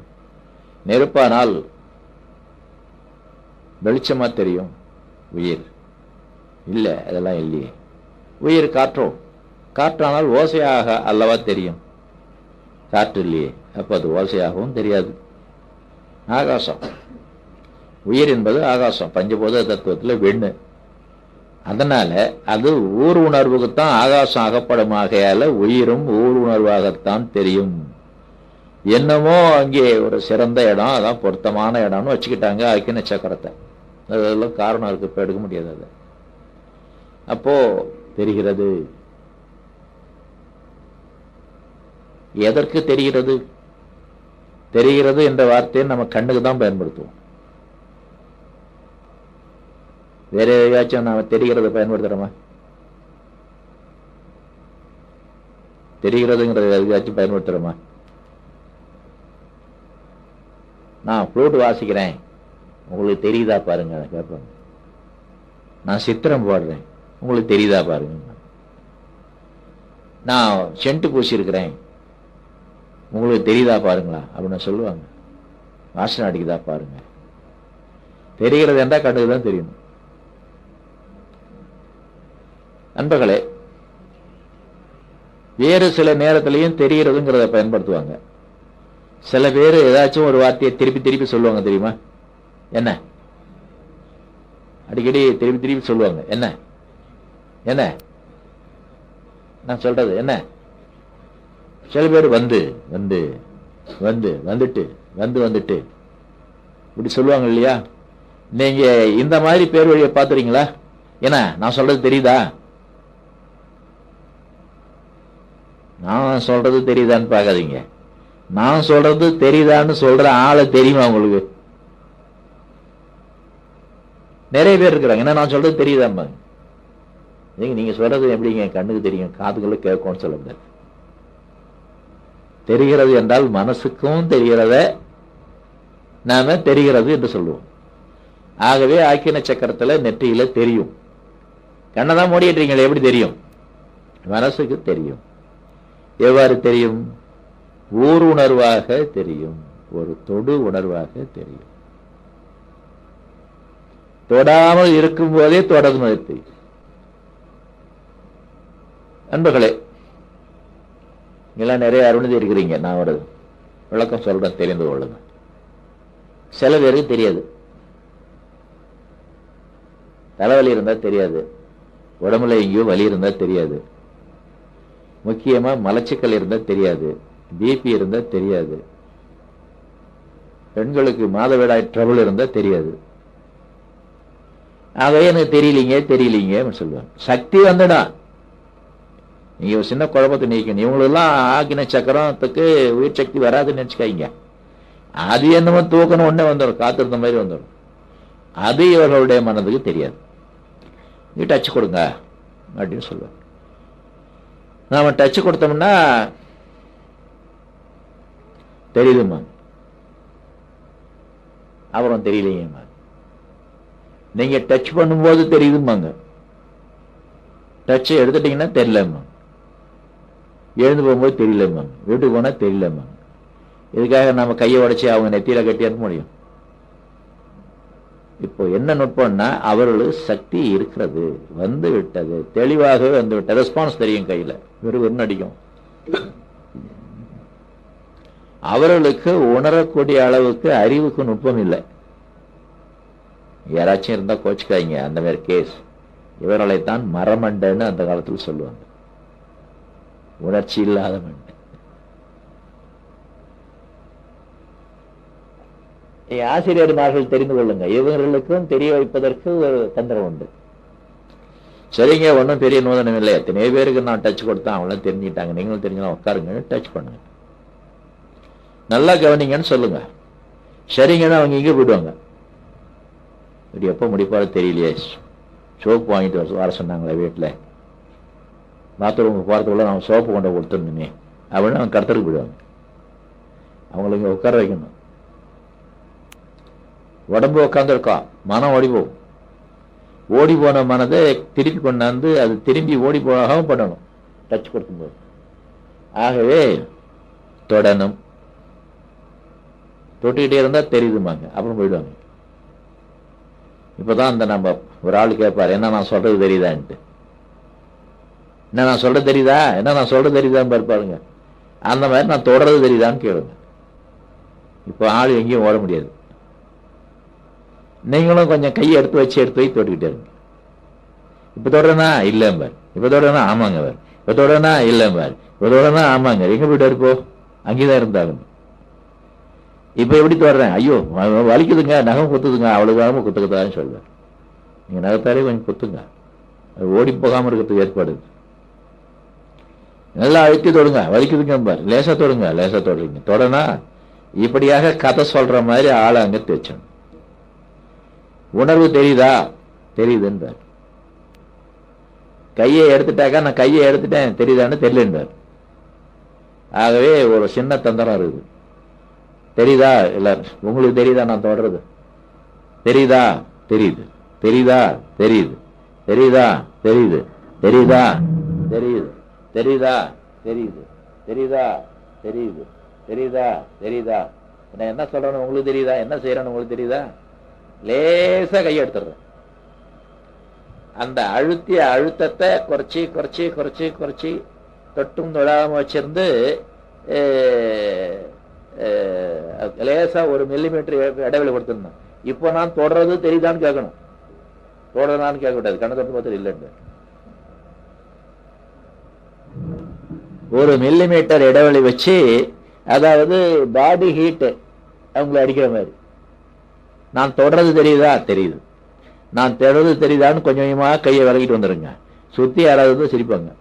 நெருப்பானால் வெளிச்சமா தெரியும். உயிர் இல்லை, அதெல்லாம் இல்லையே. உயிர் காற்றானால் ஓசையாக அல்லவா தெரியும். காற்று இல்லையே, அப்ப அது ஓசையாகவும் தெரியாது. ஆகாசம், உயிர் என்பது ஆகாசம், பஞ்சபூத தத்துவத்தில் வெண்ணு. அதனால அது ஊர் உணர்வுக்குத்தான் ஆகாசம் அகப்படமாகையால உயிரும் ஊர் உணர்வாகத்தான் தெரியும். என்னமோ அங்கே ஒரு சிறந்த இடம், அதான் பொருத்தமான இடம்னு வச்சுக்கிட்டாங்க ஆக்கின சக்கரத்தை. அதெல்லாம் காரணம் இருக்கு, இப்ப எடுக்க முடியாது. அது அப்போ தெரிகிறது. எதற்கு தெரிகிறது? தெரிகிறது என்ற வார்த்தையை நம்ம கண்ணுக்கு தான் பயன்படுத்துவோம். வேற எதையாச்சும் நாம தெரிகிறத பயன்படுத்துறோமா? தெரிகிறதுங்கிறத எதையாச்சும் பயன்படுத்துறோமா? நான் ஃப்ளூட் வாசிக்கிறேன், உங்களுக்கு தெரியுதா பாருங்க கேட்பாங்க. நான் சித்திரம் போடுறேன், உங்களுக்கு தெரியுதா பாருங்க. நான் சென்ட் பூசிருக்கிறேன், உங்களுக்கு தெரியுதா பாருங்களா அப்படின்னு சொல்லுவாங்க. வாசனை அடிக்குதா பாருங்க. தெரிகிறது என்றால் கண்ணுக்கு தான் தெரியணும். நண்பர்களே, வேறு சில நேரத்திலையும் தெரிகிறதுங்கிறத பயன்படுத்துவாங்க. சில பேர் ஏதாச்சும் ஒரு வார்த்தையை திருப்பி சொல்லுவாங்க தெரியுமா? என்ன அடிக்கடி திருப்பி சொல்லுவாங்க. என்ன என்ன நான் சொல்றது என்ன? சில பேர் வந்துட்டு இப்படி சொல்லுவாங்க இல்லையா? நீங்க இந்த மாதிரி பேர் வழியை பாத்துறீங்களா? என்ன நான் சொல்றது தெரியுதா? நான் சொல்றது தெரியுதான்னு பாக்காதீங்க. நான் சொல்றது தெரியுதான்னு சொல்ற ஆளை தெரியுமா உங்களுக்கு? நிறைய பேர் இருக்கிறாங்க. என்ன நான் சொல்றது தெரியுதாம்பாங்க. நீங்க சொல்றது எப்படிங்க கண்ணுக்கு தெரியும், காதுகளை கேட்கும்னு சொல்ல முடியாது. தெரிகிறது என்றால் மனசுக்கும் தெரிகிறத நாம தெரிகிறது என்று சொல்லுவோம். ஆகவே ஆக்கின சக்கரத்துல நெற்றியில தெரியும். கண்ணதான் மூடிட்டுறீங்களே, எப்படி தெரியும்? மனசுக்கு தெரியும். எவ்வாறு தெரியும்? ஊர் உணர்வாக தெரியும், ஒரு தொடு உணர்வாக தெரியும். தொடாமல் இருக்கும் போதே தொடர்ந்து தெரியும். அன்பர்களே, நீங்களாம் நிறைய அருணதி இருக்கிறீங்க, நான் ஒரு விளக்கம் சொல்றேன், தெரிந்து கொள்ளுங்க. சில பேருக்கு தெரியாது. தலைவலி இருந்தா தெரியாது, உடம்புல எங்கேயோ வலி இருந்தா தெரியாது, முக்கியமா மலச்சிக்கல் இருந்தா தெரியாது, பிபி இருந்தா தெரியாது, பெண்களுக்கு மாதவிடாய் ட்ரபிள் இருந்தா தெரியாது. ஆகவே எனக்கு தெரியலீங்க சொல்லுவாங்க. சக்தி வந்துடா, நீங்க ஒரு சின்ன குழப்பத்தை நீக்கணும். இவங்களெல்லாம் ஆக்கின சக்கரத்துக்கு உயிர் சக்தி வராதுன்னு நினைச்சுக்காங்க. அது என்னமோ தூக்கணும் ஒன்னே வந்துடும், காத்திருந்த மாதிரி வந்துடும். அது இவர்களுடைய மனதுக்கு தெரியாது. நீ டச் கொடுங்க அப்படின்னு சொல்லுவாங்க. நாம டச் கொடுத்தோம்னா தெரியுதுமா, அப்புறம் தெரியலையேம்மா. நீங்க டச் பண்ணும்போது தெரியுதுமாங்க, டச்சை எடுத்துட்டீங்கன்னா தெரியலம்மா, எழுந்து போகும்போது தெரியலம்மா, வீட்டுக்கு போனா தெரியலம்மா. இதுக்காக நம்ம கையை உடைச்சி அவங்க நெத்தியில கட்டி அனுப்ப முடியும்? இப்போ என்ன நுட்பம்னா, அவர்களுக்கு சக்தி இருக்கிறது, வந்து விட்டது, தெளிவாகவே வந்து விட்டது. ரெஸ்பான்ஸ் தெரியும், கையில வெறும் அடிக்கும். அவர்களுக்கு உணரக்கூடிய அளவுக்கு அறிவுக்கு நுட்பம் இல்லை. யாராச்சும் இருந்தா கோச்சுக்காய்ங்க, அந்த மாதிரி கேஸ். இவர்களைத்தான் மரமண்டன்னு அந்த காலத்தில் சொல்லுவாங்க, உணர்ச்சி இல்லாத மண்டை. ஆசிரியர்மார்கள் தெரிந்து கொள்ளுங்க, இவர்களுக்கும் தெரிய வைப்பதற்கு ஒரு தந்திரம் உண்டு. சரிங்க, ஒன்றும் பெரிய நூதனம் இல்லை, எத்தனையோ பேருக்கு நான் டச் கொடுத்தேன், அவங்களும் தெரிஞ்சுட்டாங்க, நீங்களும் தெரிஞ்சுக்கலாம், உட்காருங்க, டச் பண்ணுங்க, நல்லா கவனிங்கன்னு சொல்லுங்க. சரிங்கன்னா அவங்க இங்கே போயிடுவாங்க. இப்படி எப்போ முடிப்பாரு தெரியலையே, சோப்பு வாங்கிட்டு வர சொன்னாங்களே வீட்டில், பாத்ரூமுக்கு போகிறதுக்குள்ள நான் சோப்பு கொண்டு கொடுத்துருந்தேனே அப்படின்னு அவங்க கடத்தருக்கு போயிடுவாங்க. அவங்களை இங்கே உட்கார வைக்கணும். உடம்பு உட்காந்துருக்கா, மனம் ஓடி போகும். ஓடி போன மனதை திருப்பி கொண்டாந்து அது திரும்பி ஓடி போகாம பண்ணணும் டச் கொடுக்கும்போது. ஆகவே தொடணும், தொட்டுக்கிட்டே இருந்தா தெரியுதுமாங்க, அப்புறம் போயிடுவாங்க. இப்பதான் அந்த நம்ம ஒரு ஆள் கேட்பாரு, என்ன நான் சொல்றது தெரியுதான்ட்டு. என்ன நான் சொல்றது தெரியுதா, என்ன நான் சொல்றது தெரியுதான்னு பார்ப்பாருங்க. அந்த மாதிரி நான் தொடறது தெரியுதான்னு கேளுங்க. இப்போ ஆள் எங்கேயும் ஓட முடியாது. நீங்களும் கொஞ்சம் கையை எடுத்து வச்சு தொட்டுக்கிட்டே இருங்க. இப்ப தொடரனா இல்லம்பார், இப்ப தொடரனா ஆமாங்க பார், இப்ப தொடரனா இல்லம்பார், இப்ப தொடரனா ஆமாங்க, எங்க போயிட்டு இருப்போ அங்கேதான் இருந்தாலும். இப்ப எப்படி தொடறேன், ஐயோ வலிக்குதுங்க, நகம் குத்துதுங்க, அவ்வளவு குத்துக்கத்தான்னு சொல்லுவேன். நீங்க நகத்தாலே கொஞ்சம் குத்துங்க, ஓடி போகாம இருக்கிறதுக்கு ஏற்பாடு. நல்லா அழுத்தி தொடுங்க, வலிக்குதுங்க பார், லேசா தொடுங்க, லேசா தொடுறீங்க, தொடனா இப்படியாக கதை சொல்ற மாதிரி ஆளை அங்க தேய்ச்சணும். உணர்வு தெரியுதா, தெரியுதுன்றார். கையை எடுத்துட்டாக்கா நான் கையை எடுத்துட்டேன் தெரியுதான்னு தெரியலன்றார். ஆகவே ஒரு சின்ன தந்திரம் இருக்குது. தெரியுதா எல்லாரும், உங்களுக்கு தெரியுதா நான் தொடறது, தெரியுதா தெரியுது, தெரியுதா தெரியுது, தெரியுதா தெரியுது, தெரியுதா தெரியுது, தெரியுதா தெரியுது, தெரியுதா தெரியுது, தெரியுதா தெரியுதா. நான் என்ன சொல்றேன்னு உங்களுக்கு தெரியுதா, என்ன செய்யறேன்னு உங்களுக்கு தெரியுதா. லேசா கையை எடுத்துடுறேன். அந்த அழுத்திய அழுத்தத்தை குறைச்சி குறைச்சி குறைச்சி குறைச்சி தொட்டும் தொடாம வச்சிருந்து லேசா ஒரு மில்லிமீட்டர் இடைவெளி கொடுத்துருந்தேன். இப்போ நான் தொடர்றது தெரியுதான்னு கேட்கணும், தொடர்றான்னு கேட்க கூடாது, கண்ணை தொட்டு பார்த்து இல்லைன்னு. ஒரு மில்லிமீட்டர் இடைவெளி வச்சு, அதாவது பாடி ஹீட் அவங்களை அடிக்கிற மாதிரி, நான் தொடர்றது தெரியுதா தெரியுது, நான் தொடர்றது தெரியுதான்னு கொஞ்சம் கொஞ்சமா கையை விலகிட்டு வந்துருங்க. சுத்தி யாராவது சிரிப்பாங்க.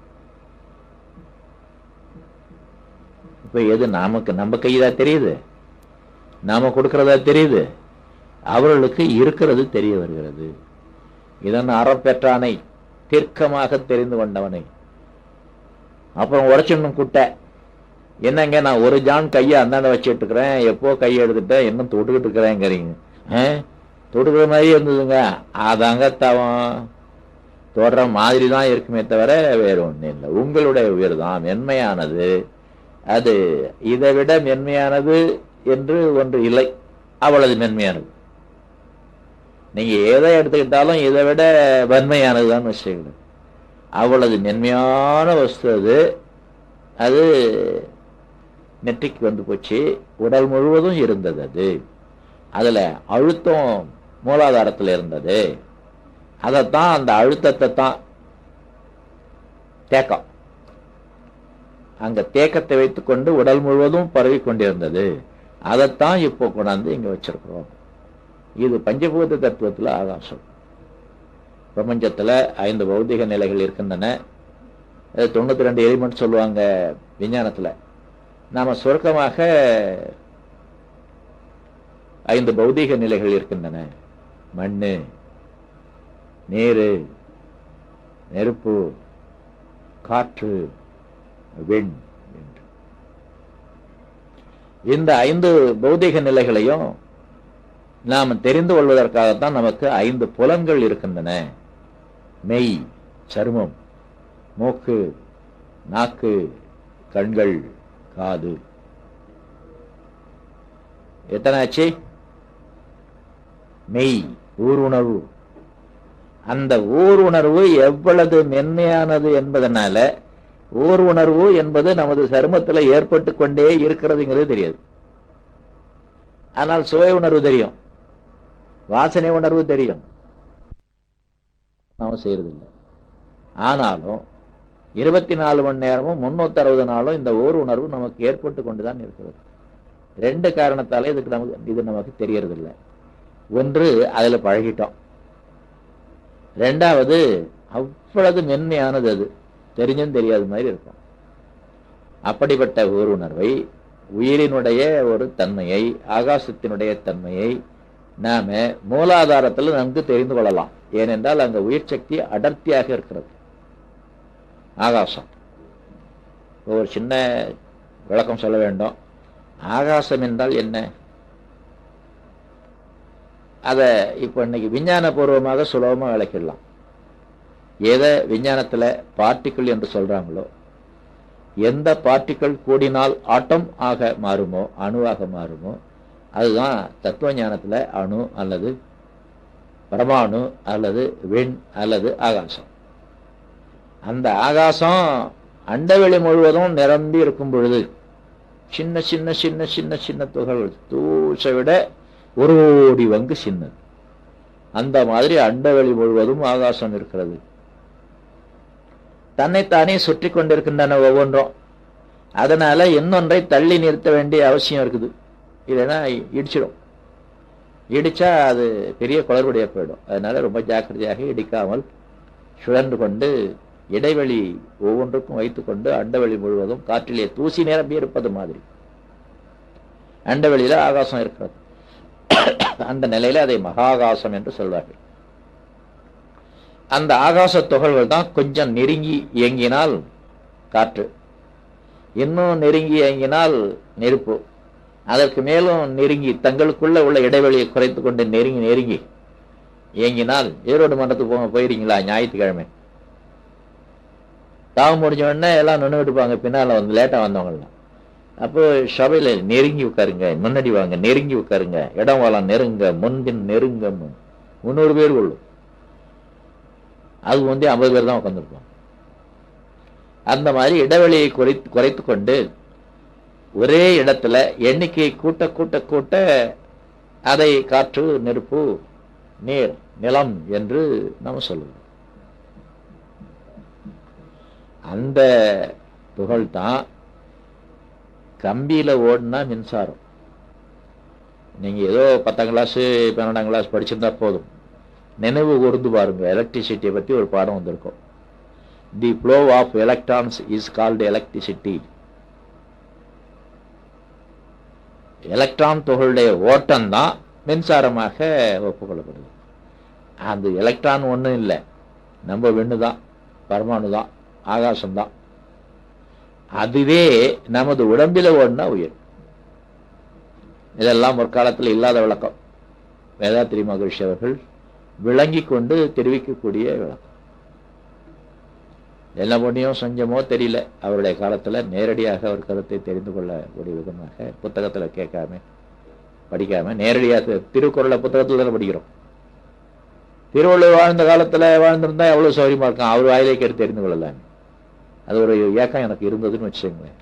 இப்ப எது நமக்கு நம்ம கையதா தெரியுது, நாம கொடுக்கறதா தெரியுது, அவர்களுக்கு இருக்கிறது தெரிய வருகிறது. இதன் அறம் பெற்றானை தீர்க்கமாக தெரிந்து கொண்டவனை. அப்புறம் உரைச்சிடணும் குட்டை, என்னங்க நான் ஒரு ஜான் கையை அந்தாண்ட வச்சுட்டு இருக்கிறேன், எப்போ கையை எடுத்துட்டேன், இன்னும் தொட்டுக்கிட்டு இருக்கிறேங்கிறீங்க. தொடுக்கிற மாதிரி இருந்ததுங்க, அதாங்க தவம். தொடர மாதிரி தான் இருக்குமே தவிர வேற ஒன்றும் இல்லை. உங்களுடைய உயிர் தான் மென்மையானது, அது இதை விட மென்மையானது என்று ஒன்று இல்லை, அவ்வளவு மென்மையானது. நீங்க எதை எடுத்துக்கிட்டாலும் இதை விட வன்மையானதுதான் விஷயங்கள். அவ்வளவு மென்மையான வஸ்து அது. அது நெற்றிக்கு வந்து போச்சு, உடல் முழுவதும் இருந்தது. அது அதுல அழுத்தம் மூலாதாரத்தில் இருந்தது. அதைத்தான், அந்த அழுத்தத்தை தான் தேக்கம், அங்க தேக்கத்தை வைத்துக்கொண்டு உடல் முழுவதும் பரவி கொண்டிருந்தது. அதைத்தான் இப்போ கொண்டாந்து இங்க வச்சிருக்கிறோம். இது பஞ்சபூத தத்துவத்துல ஆகாசம். பிரபஞ்சத்துல 5 பௌதிக நிலைகள் இருக்கின்றன. 92 எலிமெண்ட் சொல்லுவாங்க விஞ்ஞானத்துல. நாம சுருக்கமாக 5 பௌதிக நிலைகள் இருக்கின்றன. மண்ணு, நீரு, நெருப்பு, காற்று, விண். இந்த 5 பௌதிக நிலைகளையும் நாம் தெரிந்து கொள்வதற்காகத்தான் நமக்கு 5 புலன்கள் இருக்கின்றன. மெய், சருமம், மூக்கு, நாக்கு, கண்கள், காது. எத்தனை ஆச்சு? மெய், ஊருணர்வு. அந்த ஊருணர்வு எவ்வளவு மென்மையானது என்பதனால ஊருணர்வு என்பது நமது சருமத்தில் ஏற்பட்டு கொண்டே இருக்கிறதுங்கிறது தெரியாது. ஆனால் சுவை உணர்வு தெரியும், வாசனை உணர்வு தெரியும், நாம செய்யறதில்லை. ஆனாலும் 24 மணி நேரமும் 360 நாளும் இந்த ஓர் உணர்வு நமக்கு ஏற்பட்டு கொண்டுதான் இருக்கிறது. 2 காரணத்தாலே இது நமக்கு தெரியறதில்லை. ஒன்று, அதுல பழகிட்டோம். 2வது, அவ்வளவு மென்மையானது, அது தெரிஞ்சும் தெரியாத மாதிரி இருக்கும். அப்படிப்பட்ட ஓர் உணர்வை, உயிரினுடைய ஒரு தன்மையை, ஆகாசத்தினுடைய தன்மையை நாம மூலாதாரத்தில் நன்கு தெரிந்து கொள்ளலாம். ஏனென்றால் அங்க உயிர் சக்தி அடர்த்தியாக இருக்கிறது. ஆகாசம் ஒரு சின்ன விளக்கம் சொல்ல வேண்டும். ஆகாசம் என்றால் என்ன? அத இப்ப இன்னைக்கு விஞ்ஞான பூர்வமாக சுலபமா விளக்கிடலாம். எதை விஞ்ஞானத்துல பார்ட்டிக்கிள் என்று சொல்றாங்களோ, எந்த பார்ட்டிக்கிள் கூடினால் ஆட்டம் ஆக மாறுமோ, அணுவாக மாறுமோ, அதுதான் தத்துவ ஞானத்துல அணு அல்லது பரமாணு அல்லது விண் அல்லது ஆகாசம். அந்த ஆகாசம் அண்டவெளி முழுவதும் நிரம்பி இருக்கும் பொழுது சின்ன சின்ன சின்ன சின்ன சின்ன துகள்கள், தூசை விட 1 கோடி பங்கு சின்னது. அந்த மாதிரி அண்டவெளி முழுவதும் ஆகாசம் இருக்கிறது. தன்னைத்தானே சுற்றி கொண்டிருக்கின்றன ஒவ்வொன்றும். அதனால இன்னொன்றை தள்ளி நிறுத்த வேண்டிய அவசியம் இருக்குது. இல்லைன்னா இடிச்சிடும். இடிச்சா அது பெரிய குளறுபடியா போயிடும். அதனால ரொம்ப ஜாக்கிரதையாக இடிக்காமல் சுழன்று கொண்டு இடைவெளி ஒவ்வொன்றுக்கும் வைத்துக்கொண்டு அண்டவெளி முழுவதும் காற்றிலே தூசி நிரம்பி இருப்பது மாதிரி அண்டவெளியில ஆகாசம் இருக்கிறது. அந்த நிலையில அதை மகாகாசம் என்று சொல்வார்கள். அந்த ஆகாச துகள்கள் தான் கொஞ்சம் நெருங்கி இயங்கினால் காற்று, இன்னும் நெருங்கி இயங்கினால் நெருப்பு, அதற்கு மேலும் நெருங்கி தங்களுக்குள்ள உள்ள இடைவெளியை குறைத்து கொண்டு நெருங்கி நெருங்கி இயங்கினால் ஈரோடு மன்றத்துக்கு போயிருக்கீங்களா? ஞாயிற்றுக்கிழமை தாவம் முடிஞ்ச உடனே எல்லாம் நின்றுட்டு இருப்பாங்க, பின்னால வந்து லேட்டா வந்தவங்கலாம். அப்போ சபையில நெருங்கி உட்காருங்க, முன்னாடி வாங்க, நெருங்கி உட்காருங்க, இடம் வாழம் நெருங்க, முன்பின் நெருங்க, 300 பேர் கொள்ளும். அது வந்து 50 பேர் தான் உட்காந்துருப்பாங்க. அந்த மாதிரி இடைவெளியை குறைத்து கொண்டு ஒரே இடத்துல எண்ணிக்கையை கூட்ட கூட்ட கூட்ட அதை காற்று, நெருப்பு, நீர், நிலம் என்று நம்ம சொல்லுவோம். அந்த துகள் தான் கம்பியில ஓடுனா மின்சாரம். நீங்க ஏதோ 10ஆம் கிளாஸ் 12ஆம் கிளாஸ் படிச்சிருந்தா போதும், நினைவு கூர்ந்து பாருங்க. எலக்ட்ரிசிட்டியை பத்தி ஒரு பாடம் வந்திருக்கும். The flow of electrons is called electricity. Electron துகளுடைய ஓட்டம் தான் மின்சாரமாக ஒப்புக்கொள்ளப்படுது. அந்த எலக்ட்ரான் ஒன்றும் இல்லை, நம்ம விண்ணு தான், பரமாணு தான், ஆகாசம்தான். அதுவே நமது உடம்பில ஓடுனா உயிர். இதெல்லாம் முற்காலத்தில் இல்லாத விளக்கம். வேதாத்திரி மகரிஷி அவர்கள் விளங்கி கொண்டு தெரிவிக்கக்கூடிய விளக்கம். என்ன பண்ணியும் செஞ்சமோ தெரியல, அவருடைய காலத்துல நேரடியாக அவர் கருத்தை தெரிந்து கொள்ளக்கூடிய விதமாக புத்தகத்துல கேட்காம படிக்காம நேரடியாக திருக்குறளை புத்தகத்துல தானே படிக்கிறோம். திருவள்ளுவர் வாழ்ந்த காலத்துல வாழ்ந்திருந்தா எவ்வளவு சௌரியமா இருக்கும், அவர் வாயிலே கேட்டு தெரிந்து கொள்ளலாம். அது ஒரு ஏக்கம் எனக்கு இருந்ததுன்னு வச்சுக்கோங்களேன்.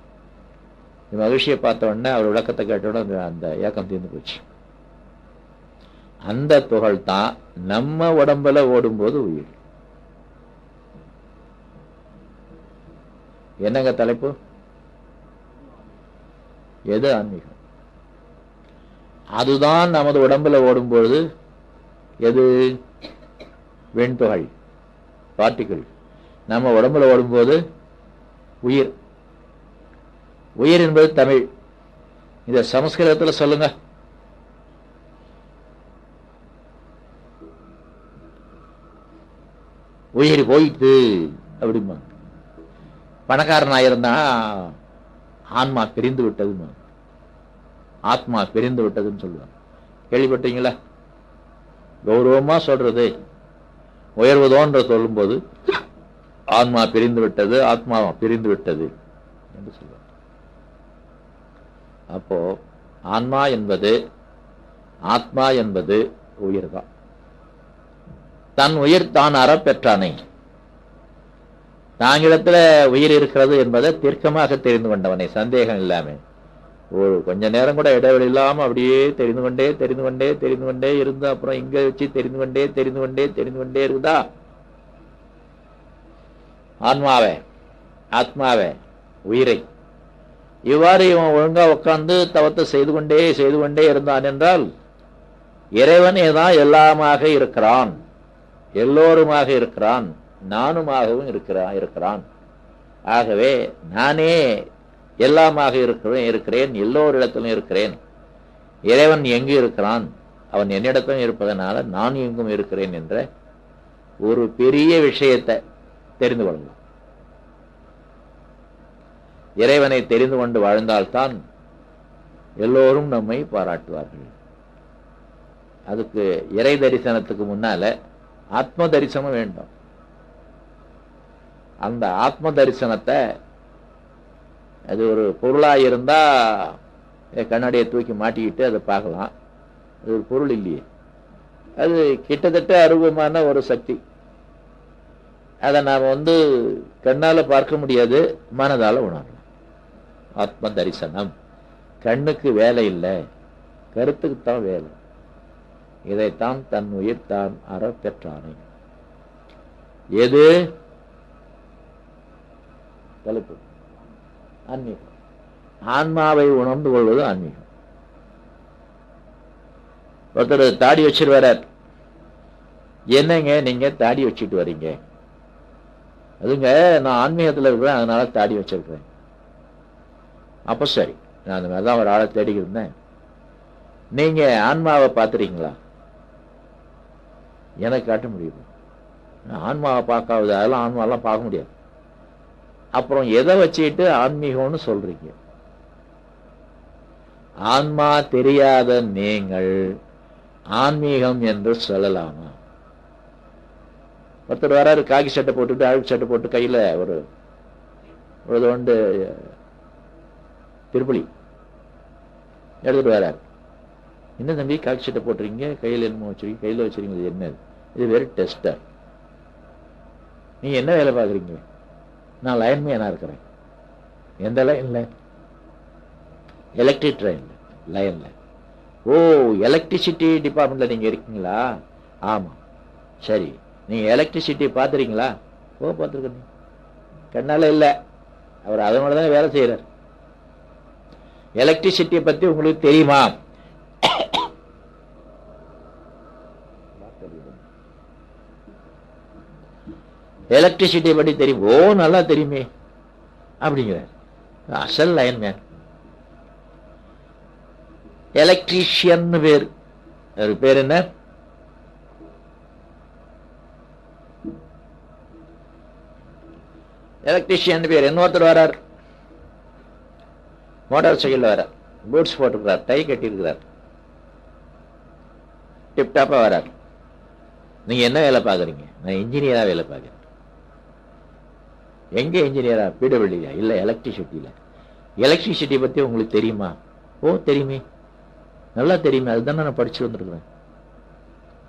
மகிழ்ச்சியை பார்த்த உடனே அவர் விளக்கத்தை கேட்ட உடனே அந்த ஏக்கம் தீர்ந்து போச்சு. அந்த துகள் தான் நம்ம உடம்புல ஓடும்போது உயிர். என்னங்க தலைப்பு? எது ஆன்மீகம்? அதுதான் நமது உடம்புல ஓடும்போது எது? வெண்துகள், பார்ட்டிகள். நம்ம உடம்புல ஓடும்போது உயிர். உயிர் என்பது தமிழ். இத சமஸ்கிருதத்துல சொல்லுங்க. உயிர் போயிட்டு அப்படிமா. பணக்காரனாயிருந்தா ஆன்மா பிரிந்து விட்டதுன்னு, ஆத்மா பிரிந்து விட்டதுன்னு சொல்லுவாங்க. கேள்விப்பட்டீங்களா? கௌரவமா சொல்றது. உயர்வதோன்ற சொல்லும் போது ஆன்மா பிரிந்து விட்டது, ஆத்மா பிரிந்து விட்டது என்று சொல்லுவாங்க. அப்போ ஆன்மா என்பது, ஆத்மா என்பது உயிர் தான். தன் உயிர் தான் அற பெற்றானை. தாங்கிடத்துல உயிர் இருக்கிறது என்பதை தீர்க்கமாக தெரிந்து கொண்டவனை, சந்தேகம் இல்லாம, ஒரு கொஞ்ச நேரம் கூட இடைவெளி இல்லாம அப்படியே தெரிந்து கொண்டே தெரிந்து கொண்டே தெரிந்து கொண்டே இருந்து அப்புறம் இங்க வச்சு தெரிந்து கொண்டே தெரிந்து கொண்டே தெரிந்து கொண்டே இருக்குதா ஆன்மாவே, ஆத்மாவே, உயிரை. இவ்வாறு இவன் ஒழுங்கா உட்கார்ந்து தவத்தை செய்து கொண்டே இருந்தான் என்றால் இறைவனே தான் எல்லாமாக இருக்கிறான், எல்லோருமாக இருக்கிறான், நானுமாகவும் இருக்கிறான். ஆகவே நானே எல்லாமாக இருக்கிறேன், எல்லோரிடத்திலும் இருக்கிறேன். இறைவன் எங்கு இருக்கிறான்? அவன் என்னிடத்திலும் இருப்பதனால நான் எங்கும் இருக்கிறேன் என்ற ஒரு பெரிய விஷயத்தை தெரிந்து கொள்ளலாம். இறைவனை தெரிந்து கொண்டு வாழ்ந்தால்தான் எல்லோரும் நம்மை பாராட்டுவார்கள். அதுக்கு இறை தரிசனத்துக்கு முன்னால ஆத்ம தரிசனம் வேண்டும். அந்த ஆத்ம தரிசனத்தை, அது ஒரு பொருளாக இருந்தா கண்ணாடியை தூக்கி மாட்டிக்கிட்டு அதை பார்க்கலாம். அது ஒரு பொருள் இல்லையே, அது கிட்டத்தட்ட அருவமான ஒரு சக்தி. அதை நாம் கண்ணால பார்க்க முடியாது, மனதால உணரலாம். ஆத்ம தரிசனம். கண்ணுக்கு வேலை இல்லை, கருத்துக்குத்தான் வேலை. இதைத்தான் தன் உயிர் தான் அற பெற்றானை. எது தலைப்பு? ஆன்மீகம். ஆன்மாவை உணர்ந்து கொள்வது ஆன்மீகம். ஒருத்தர் தாடி வச்சுட்டு வர்றார். என்னங்க நீங்க தாடி வச்சுட்டு வர்றீங்க? அதுங்க நான் ஆன்மீகத்தில் இருக்கிறேன், அதனால தாடி வச்சிருக்கிறேன். அப்ப சரி, நான் அந்த மாதிரிதான் ஒரு ஆளை தேடிக்கிட்டு இருந்தேன். நீங்க ஆன்மாவை பார்த்துறீங்களா? எனக்கு காட்ட முடியும். ஆன்மாவை பார்க்காது, அதெல்லாம் ஆன்மாவெல்லாம் பார்க்க முடியாது. அப்புறம் எதை வச்சுக்கிட்டு ஆன்மீகம்னு சொல்றீங்க? ஆன்மா தெரியாத நீங்கள் ஆன்மீகம் என்று சொல்லலாமா? ஒருத்தர் வராரு, காக்கி சட்டை போட்டுட்டு, அழுக்கு சட்டை போட்டு, கையில ஒரு ஒன்று திருப்பலி எடுத்துட்டு வராரு. என்ன தம்பி காக்கி சட்டை போட்டுறீங்க, கையில் என்னமோ வச்சிருக்கீங்க, கையில வச்சிருக்கீங்க, என்ன இது? வெறு டெஸ்டர். நீங்க என்ன வேலை பார்க்குறீங்க? நான் லைன்மேனா இருக்கிறேன். எந்த லைன்ல? எலக்ட்ரிக் ட்ரெயின்ல, லைன்ல. ஓ, எலக்ட்ரிசிட்டி டிபார்ட்மெண்ட்ல நீங்க இருக்கீங்களா? ஆமா. சரி, நீங்க எலக்ட்ரிசிட்டி பாத்துறீங்களா? ஓ, பார்த்துருக்க. கண்ணால இல்ல, அவர் அதனால தானே வேலை செய்யறார். எலக்ட்ரிசிட்டியை பத்தி உங்களுக்கு தெரியுமா? எலக்ட்ரிசிட்டியை பற்றி தெரியும். ஓ, நல்லா தெரியுமே அப்படிங்கிறார். அசல் லைன்மேன். எலக்ட்ரீஷியன் பேர். பேர் என்ன? எலக்ட்ரிஷியன் பேர். இன்னொருத்தர் வரார், மோட்டார் சைக்கிள் வரார், பூட்ஸ் போட்டுக்கிறார், டை கட்டியிருக்கிறார், டிப்டாப்பா வரார். நீங்க என்ன வேலை பாக்குறீங்க? நான் இன்ஜினியரா வேலை பார்க்கிறேன். எங்க இன்ஜினியரா? பிடபிள்யூ இல்ல, எலக்ட்ரிசிட்டியில. எலக்ட்ரிசிட்டி பத்தி உங்களுக்கு தெரியுமா? ஓ தெரியுமே, நல்லா தெரியுமே, அதுதானே நான் படிச்சு வந்திருக்கிறேன்.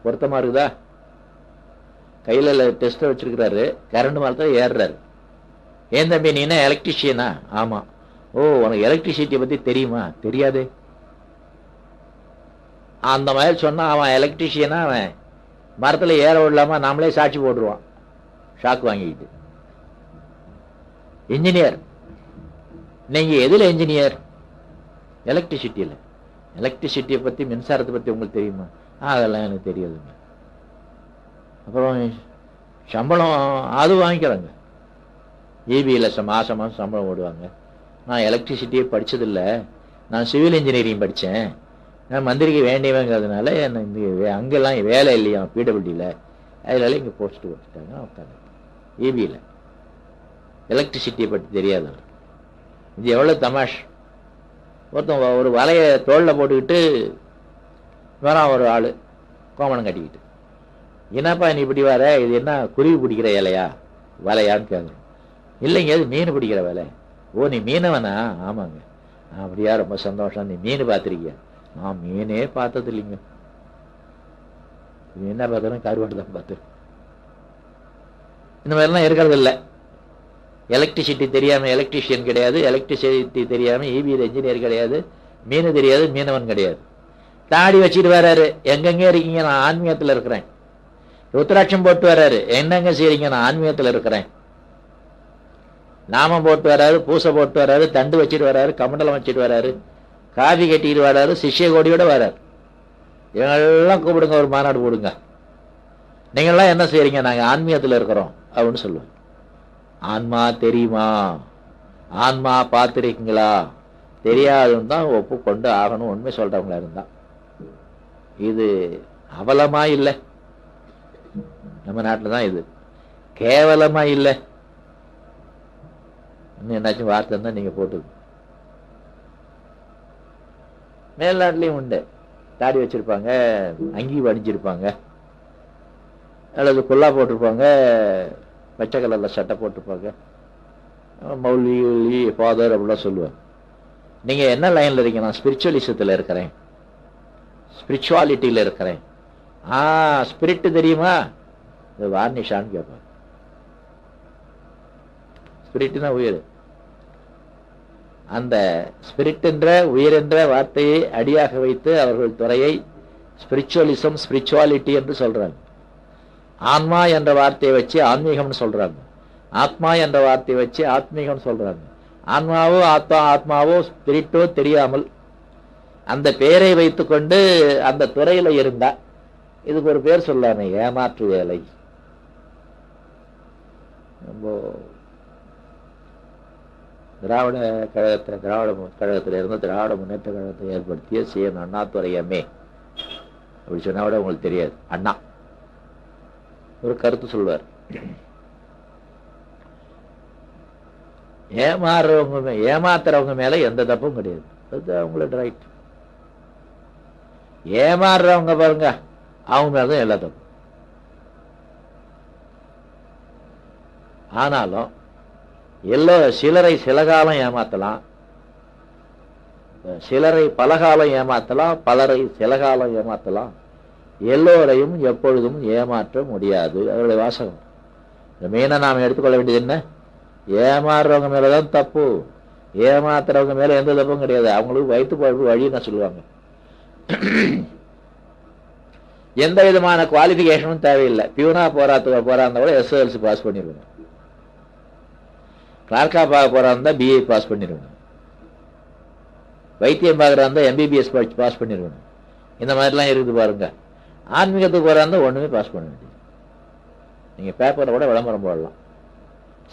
பொருத்தமா இருக்குதா? கையில டெஸ்ட் வச்சிருக்கிறாரு, கரண்ட் மரத்தில் ஏறுறாரு. ஏன் தம்பி நீ என்ன எலக்ட்ரிஷியனா? ஆமா. ஓ உனக்கு எலக்ட்ரிசிட்டியை பத்தி தெரியுமா? தெரியாது. அந்த மாதிரி சொன்னா அவன் எலக்ட்ரிஷியனா? அவன் மரத்துல ஏற விடலாமா? நாமளே சாட்சி போட்டுருவான், ஷாக் வாங்கிக்கிட்டு. இன்ஜினியர். நீங்க எதுல இன்ஜினியர்? எலக்ட்ரிசிட்டியில. எலக்ட்ரிசிட்டியை பத்தி, மின்சாரத்தை பத்தி உங்களுக்கு தெரியுமா? அதெல்லாம் எனக்கு தெரியாதுங்க. அப்புறம் சம்பளம் அது வாங்கிக்கிறாங்க, ஈபியில் மாசமா சம்பளம் ஓடுவாங்க. நான் எலக்ட்ரிசிட்டியே படிச்சதில்லை, நான் சிவில் இன்ஜினியரிங் படித்தேன், நான் மந்திரிக்கு வேண்டியவங்கிறதுனால என்ன இந்த அங்கெல்லாம் வேலை இல்லையா பிடபிள்யூடியில், அதனால இங்கே போஸ்ட் கொடுத்துட்டாங்க. உட்காந்து ஈபியில் எலக்ட்ரிசிட்டியை பற்றி தெரியாது. இது எவ்வளோ தமாஷ்! ஒருத்தன் ஒரு வலையை தோளில் போட்டுக்கிட்டு வரான் ஒரு ஆள், கோமணம் கட்டிக்கிட்டு. என்னப்பா நீ இப்படி வர, இது என்ன குருவி பிடிக்கிற இலையா வலையான்னு கேட்குறோம். இல்லைங்க அது மீன் பிடிக்கிற வேலை. ஓ நீ மீனவனா? ஆமாங்க. அப்படியா, ரொம்ப சந்தோஷம். நீ மீன் பார்த்துருக்கியா? நான் மீனே பார்த்தது இல்லைங்க. என்ன பார்த்தாலும் கருவாடு தான் பார்த்து. இந்த மாதிரிலாம் இருக்கிறது இல்லை. எலக்ட்ரிசிட்டி தெரியாம எலக்ட்ரிஷியன் கிடையாது, எலக்ட்ரிசிட்டி தெரியாம இபியில் இன்ஜினியர் கிடையாது, மீன் தெரியாது மீனவன் கிடையாது. தாடி வச்சுட்டு வர்றாரு, எங்கெங்க இருக்கீங்க? நான் ஆன்மீகத்தில் இருக்கிறேன். ருத்ராட்சம் போட்டு வர்றாரு, என்னங்க செய்றீங்க? நான் ஆன்மீகத்தில் இருக்கிறேன். நாமம் போட்டு வர்றாரு, பூசை போட்டு வர்றாரு, தண்டு வச்சுட்டு வர்றாரு, கமண்டலம் வச்சுட்டு வர்றாரு, காவி கட்டிட்டு வர்றாரு, சிஷ்ய கோடியோட வர்றாரு. இவங்கெல்லாம் கூப்பிடுங்க, ஒரு மாநாடு போடுங்க. நீங்கள்லாம் என்ன செய்றீங்க? நாங்கள் ஆன்மீகத்தில் இருக்கிறோம் அப்படின்னு சொல்லுவோம். ஆன்மா தெரியுமா? ஆன்மா பார்த்துருக்கீங்களா? தெரியாதுன்னு தான் ஒப்புக்கொண்டு ஆகணும், உண்மை சொல்றவங்களா இருந்தா. இது அவலமா இல்லை, நம்ம நாட்டில் தான் இது கேவலமா இல்லை. இன்னும் என்னாச்சும் வார்த்தை இருந்தா நீங்க போட்டு. மேல்நாட்டிலையும் உண்டு, தாடி வச்சிருப்பாங்க, அங்கி வடிஞ்சிருப்பாங்க, அல்லது குல்லா போட்டிருப்பாங்க, பச்சை கலர்ல சட்டை போட்டிருப்பாங்க, மௌலி ஃபாதர் அப்படிலாம் சொல்லுவாங்க. நீங்க என்ன லைன்ல இருக்கீங்க? நான் ஸ்பிரிச்சுவலிசத்துல இருக்கிறேன், ஸ்பிரிச்சுவாலிட்டியில இருக்கிறேன். ஸ்பிரிட் தெரியுமா? வார்னிஷான்னு கேட்பாங்க. ஸ்பிரிட்னா உயிர். அந்த ஸ்பிரிட் என்ற உயிர் என்ற வார்த்தையை அடியாக வைத்து அவர்கள் துறையை ஸ்பிரிச்சுவலிசம், ஸ்பிரிச்சுவாலிட்டி என்று சொல்றாங்க. ஆன்மா என்ற வார்த்தையை வச்சு ஆன்மீகம்னு சொல்றாங்க, ஆத்மா என்ற வார்த்தையை வச்சு ஆத்மீகம் சொல்றாங்க. ஆன்மாவோ ஆத்மாவோ ஸ்பிரிட்டோ தெரியாமல் அந்த பெயரை வைத்துக்கொண்டு அந்த துறையில இருந்தா இதுக்கு ஒரு பேர் சொல்லாமே, ஏமாற்று வேலை. நம்ம திராவிட கழகத்தில் இருந்து திராவிட முன்னேற்ற கழகத்தை ஏற்படுத்திய CN அண்ணாதுரை MA அப்படி சொன்னா கூட உங்களுக்கு தெரியாது. அண்ணா ஒரு கருத்து சொல்வார், ஏமாத்துறவங்க மேல எந்த தப்பும் கிடையாது, அது அவங்களோட ரைட். ஏமாறுறவங்க பாருங்க, அவங்க மேலதான் எல்லா தப்பும். ஆனாலும் சிலரை சில காலம் ஏமாத்தலாம், சிலரை பலகாலம் ஏமாத்தலாம், பலரை சில காலம் ஏமாத்தலாம், எல்லோரையும் எப்பொழுதும் ஏமாற்ற முடியாது. அவருடைய வாசகம். இந்த மெயினா நாம் எடுத்துக்கொள்ள வேண்டியது என்ன? ஏமாறுறவங்க மேலதான் தப்பு, ஏமாத்துறவங்க மேல எந்த தப்பும் கிடையாது. அவங்களுக்கு வயிற்று குழம்பு வழின்னு சொல்லுவாங்க. எந்த விதமான குவாலிபிகேஷனும் தேவையில்லை. பியூனா போறாந்த கூட SSLC பாஸ் பண்ணிருக்கணும், கிளார்க்கா பார்க்க போறாந்தா BA பாஸ் பண்ணிருக்கணும், வைத்தியம் பார்க்கறாந்தா MBBS பாஸ் பண்ணிருக்கணும். இந்த மாதிரிலாம் இருக்குது பாருங்க. ஆன்மீகத்துக்கு போறாந்தா ஒண்ணுமே பாஸ் பண்ண வேண்டியது. நீங்க பேப்பரை கூட விளம்பரம் போடலாம்,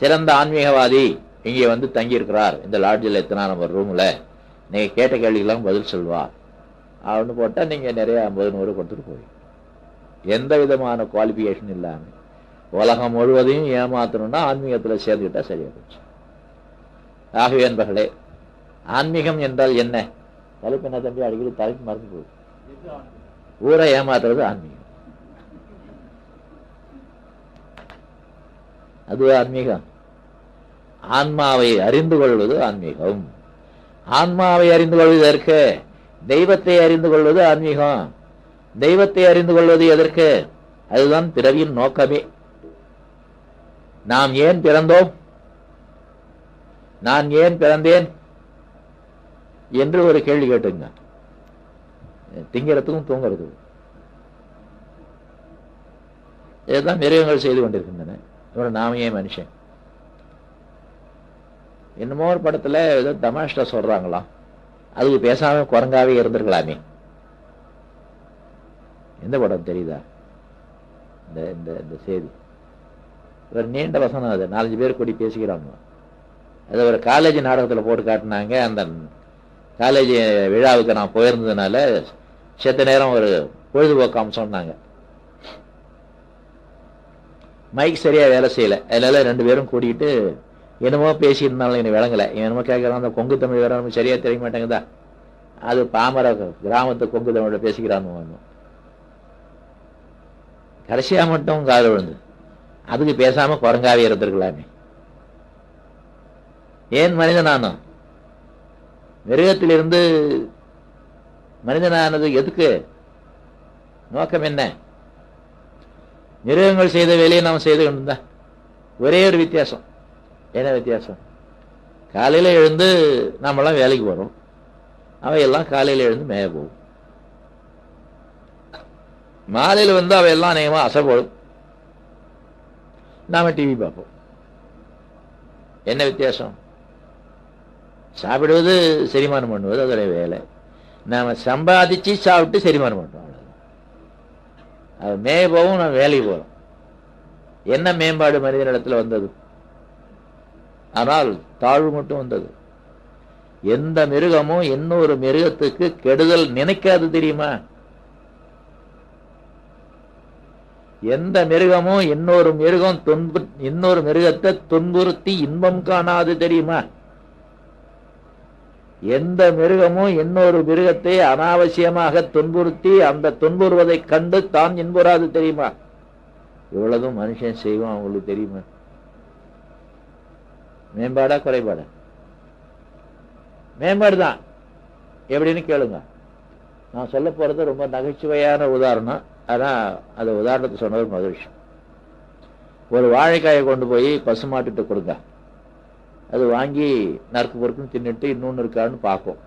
சிறந்த ஆன்மீகவாதி இங்கே வந்து தங்கி இருக்கிறார் இந்த லாட்ஜில் எத்தனா நம்பர் ரூம்ல, நீங்க கேட்ட கேள்விக்கெல்லாம் பதில் சொல்வா அப்படின்னு போட்டா நீங்க நிறைய 50-100 கொடுத்துட்டு போய் எந்த விதமான குவாலிபிகேஷன் இல்லாம உலகம் முழுவதையும் ஏமாத்தணும்னா ஆன்மீகத்துல சேர்ந்துக்கிட்டா சரியா போச்சு. ஆகவே என்பர்களே, ஆன்மீகம் என்றால் என்ன? தலைப்பு என்ன தம்பி? அடிக்கடி தலைப்பு மறந்து போகுது. ஊரை ஏமாத்துறது ஆன்மீகம். அது ஆன்மீகம். ஆன்மாவை அறிந்து கொள்வது ஆன்மீகம். ஆன்மாவை அறிந்து கொள்வதற்கு தெய்வத்தை அறிந்து கொள்வது ஆன்மீகம். தெய்வத்தை அறிந்து கொள்வது எதற்கு? அதுதான் பிறவியின் நோக்கமே. நாம் ஏன் பிறந்தோம், நான் ஏன் பிறந்தேன் என்று ஒரு கேள்வி கேட்டுங்க. திங்கிறதுக்கும் தூங்குறதுக்கும் இதுதான் மிருகங்கள் செய்து கொண்டிருக்கின்றன. நாம ஏன் மனுஷன்? என்னமோ ஒரு படத்துல ஏதோ தமாஷ்டா சொல்றாங்களாம், அதுக்கு பேசாம குரங்காவே இருந்திருக்கலாமே. எந்த படம் தெரியுதா? இந்த செய்தி ஒரு நீண்ட வசனம். அது 4-5 பேர் கூடி பேசிக்கிறாங்க. அதை ஒரு காலேஜ் நாடகத்தில் போட்டு காட்டினாங்க. அந்த காலேஜ் விழாவுக்கு நான் போயிருந்ததுனால செத்த நேரம் ஒரு பொழுதுபோக்காம சொன்னாங்க. மைக் சரியா வேலை செய்யல. அதனால 2 பேரும் கூட்டிகிட்டு என்னமோ பேசியிருந்தாலும் எனக்கு விளங்கலை. என்னமோ கேட்கறான், அந்த கொங்கு தமிழ் வேற நமக்கு சரியா தெரிய மாட்டேங்குதா, அது பாமர கிராமத்து கொங்கு தமிழ பேசிக்கிறான்னு. கடைசியா மட்டும் காது விழுந்து, அதுக்கு பேசாம குரங்காவே இருந்திருக்கலாமே. ஏன் மனிதனானோ? மிருகத்திலிருந்து மனிதனானது எதுக்கு? நோக்கம் என்ன? மிருகங்கள் செய்த வேலையை நாம் செய்து கொண்டிருந்தா ஒரே ஒரு வித்தியாசம். என்ன வித்தியாசம்? காலையில எழுந்து நாமெல்லாம் வேலைக்கு போறோம், அவையெல்லாம் காலையில எழுந்து மேய போகும். மாலையில வந்து அவையெல்லாம் அநேகமா அசைப்படும், நாம டிவி பார்ப்போம். என்ன வித்தியாசம்? சாப்பிடுவது செரிமானம் பண்ணுவது அதோடைய வேலை. நாம சம்பாதிச்சு சாப்பிட்டு செரிமானம் பண்றோம். அது மேய போகும், நம்ம வேலைக்கு போறோம். என்ன மேம்பாடு மனிதனிடத்துல வந்தது? ஆனால் தாழ்வு மட்டும் வந்தது. எந்த மிருகமும் இன்னொரு மிருகத்துக்கு கெடுதல் நினைக்காது, தெரியுமா? எந்த மிருகமும் இன்னொரு மிருகத்தை துன்புறுத்தி இன்பம் காணாது, தெரியுமா? எந்த மிருகமும் இன்னொரு மிருகத்தை அனாவசியமாக துன்புறுத்தி அந்த துன்புறுவதை கண்டு தான் இன்புறாது, தெரியுமா? இவ்வளவும் மனுஷன் செய்வான். அவங்களுக்கு தெரியுமா? மேம்பாடா குறைபாடா? மேம்பாடுதான். எப்படின்னு கேளுங்க. நான் சொல்ல போறது ரொம்ப நகைச்சுவையான உதாரணம். ஆனா அந்த உதாரணத்தை சொன்னது முதல் விஷயம். ஒரு வாழைக்காயை கொண்டு போய் பசுமாட்டுட்டு கொடுங்க. அது வாங்கி நறுக்கு பொறுக்குன்னு தின்னுட்டு இன்னொன்னு இருக்கான்னு பார்க்கும்.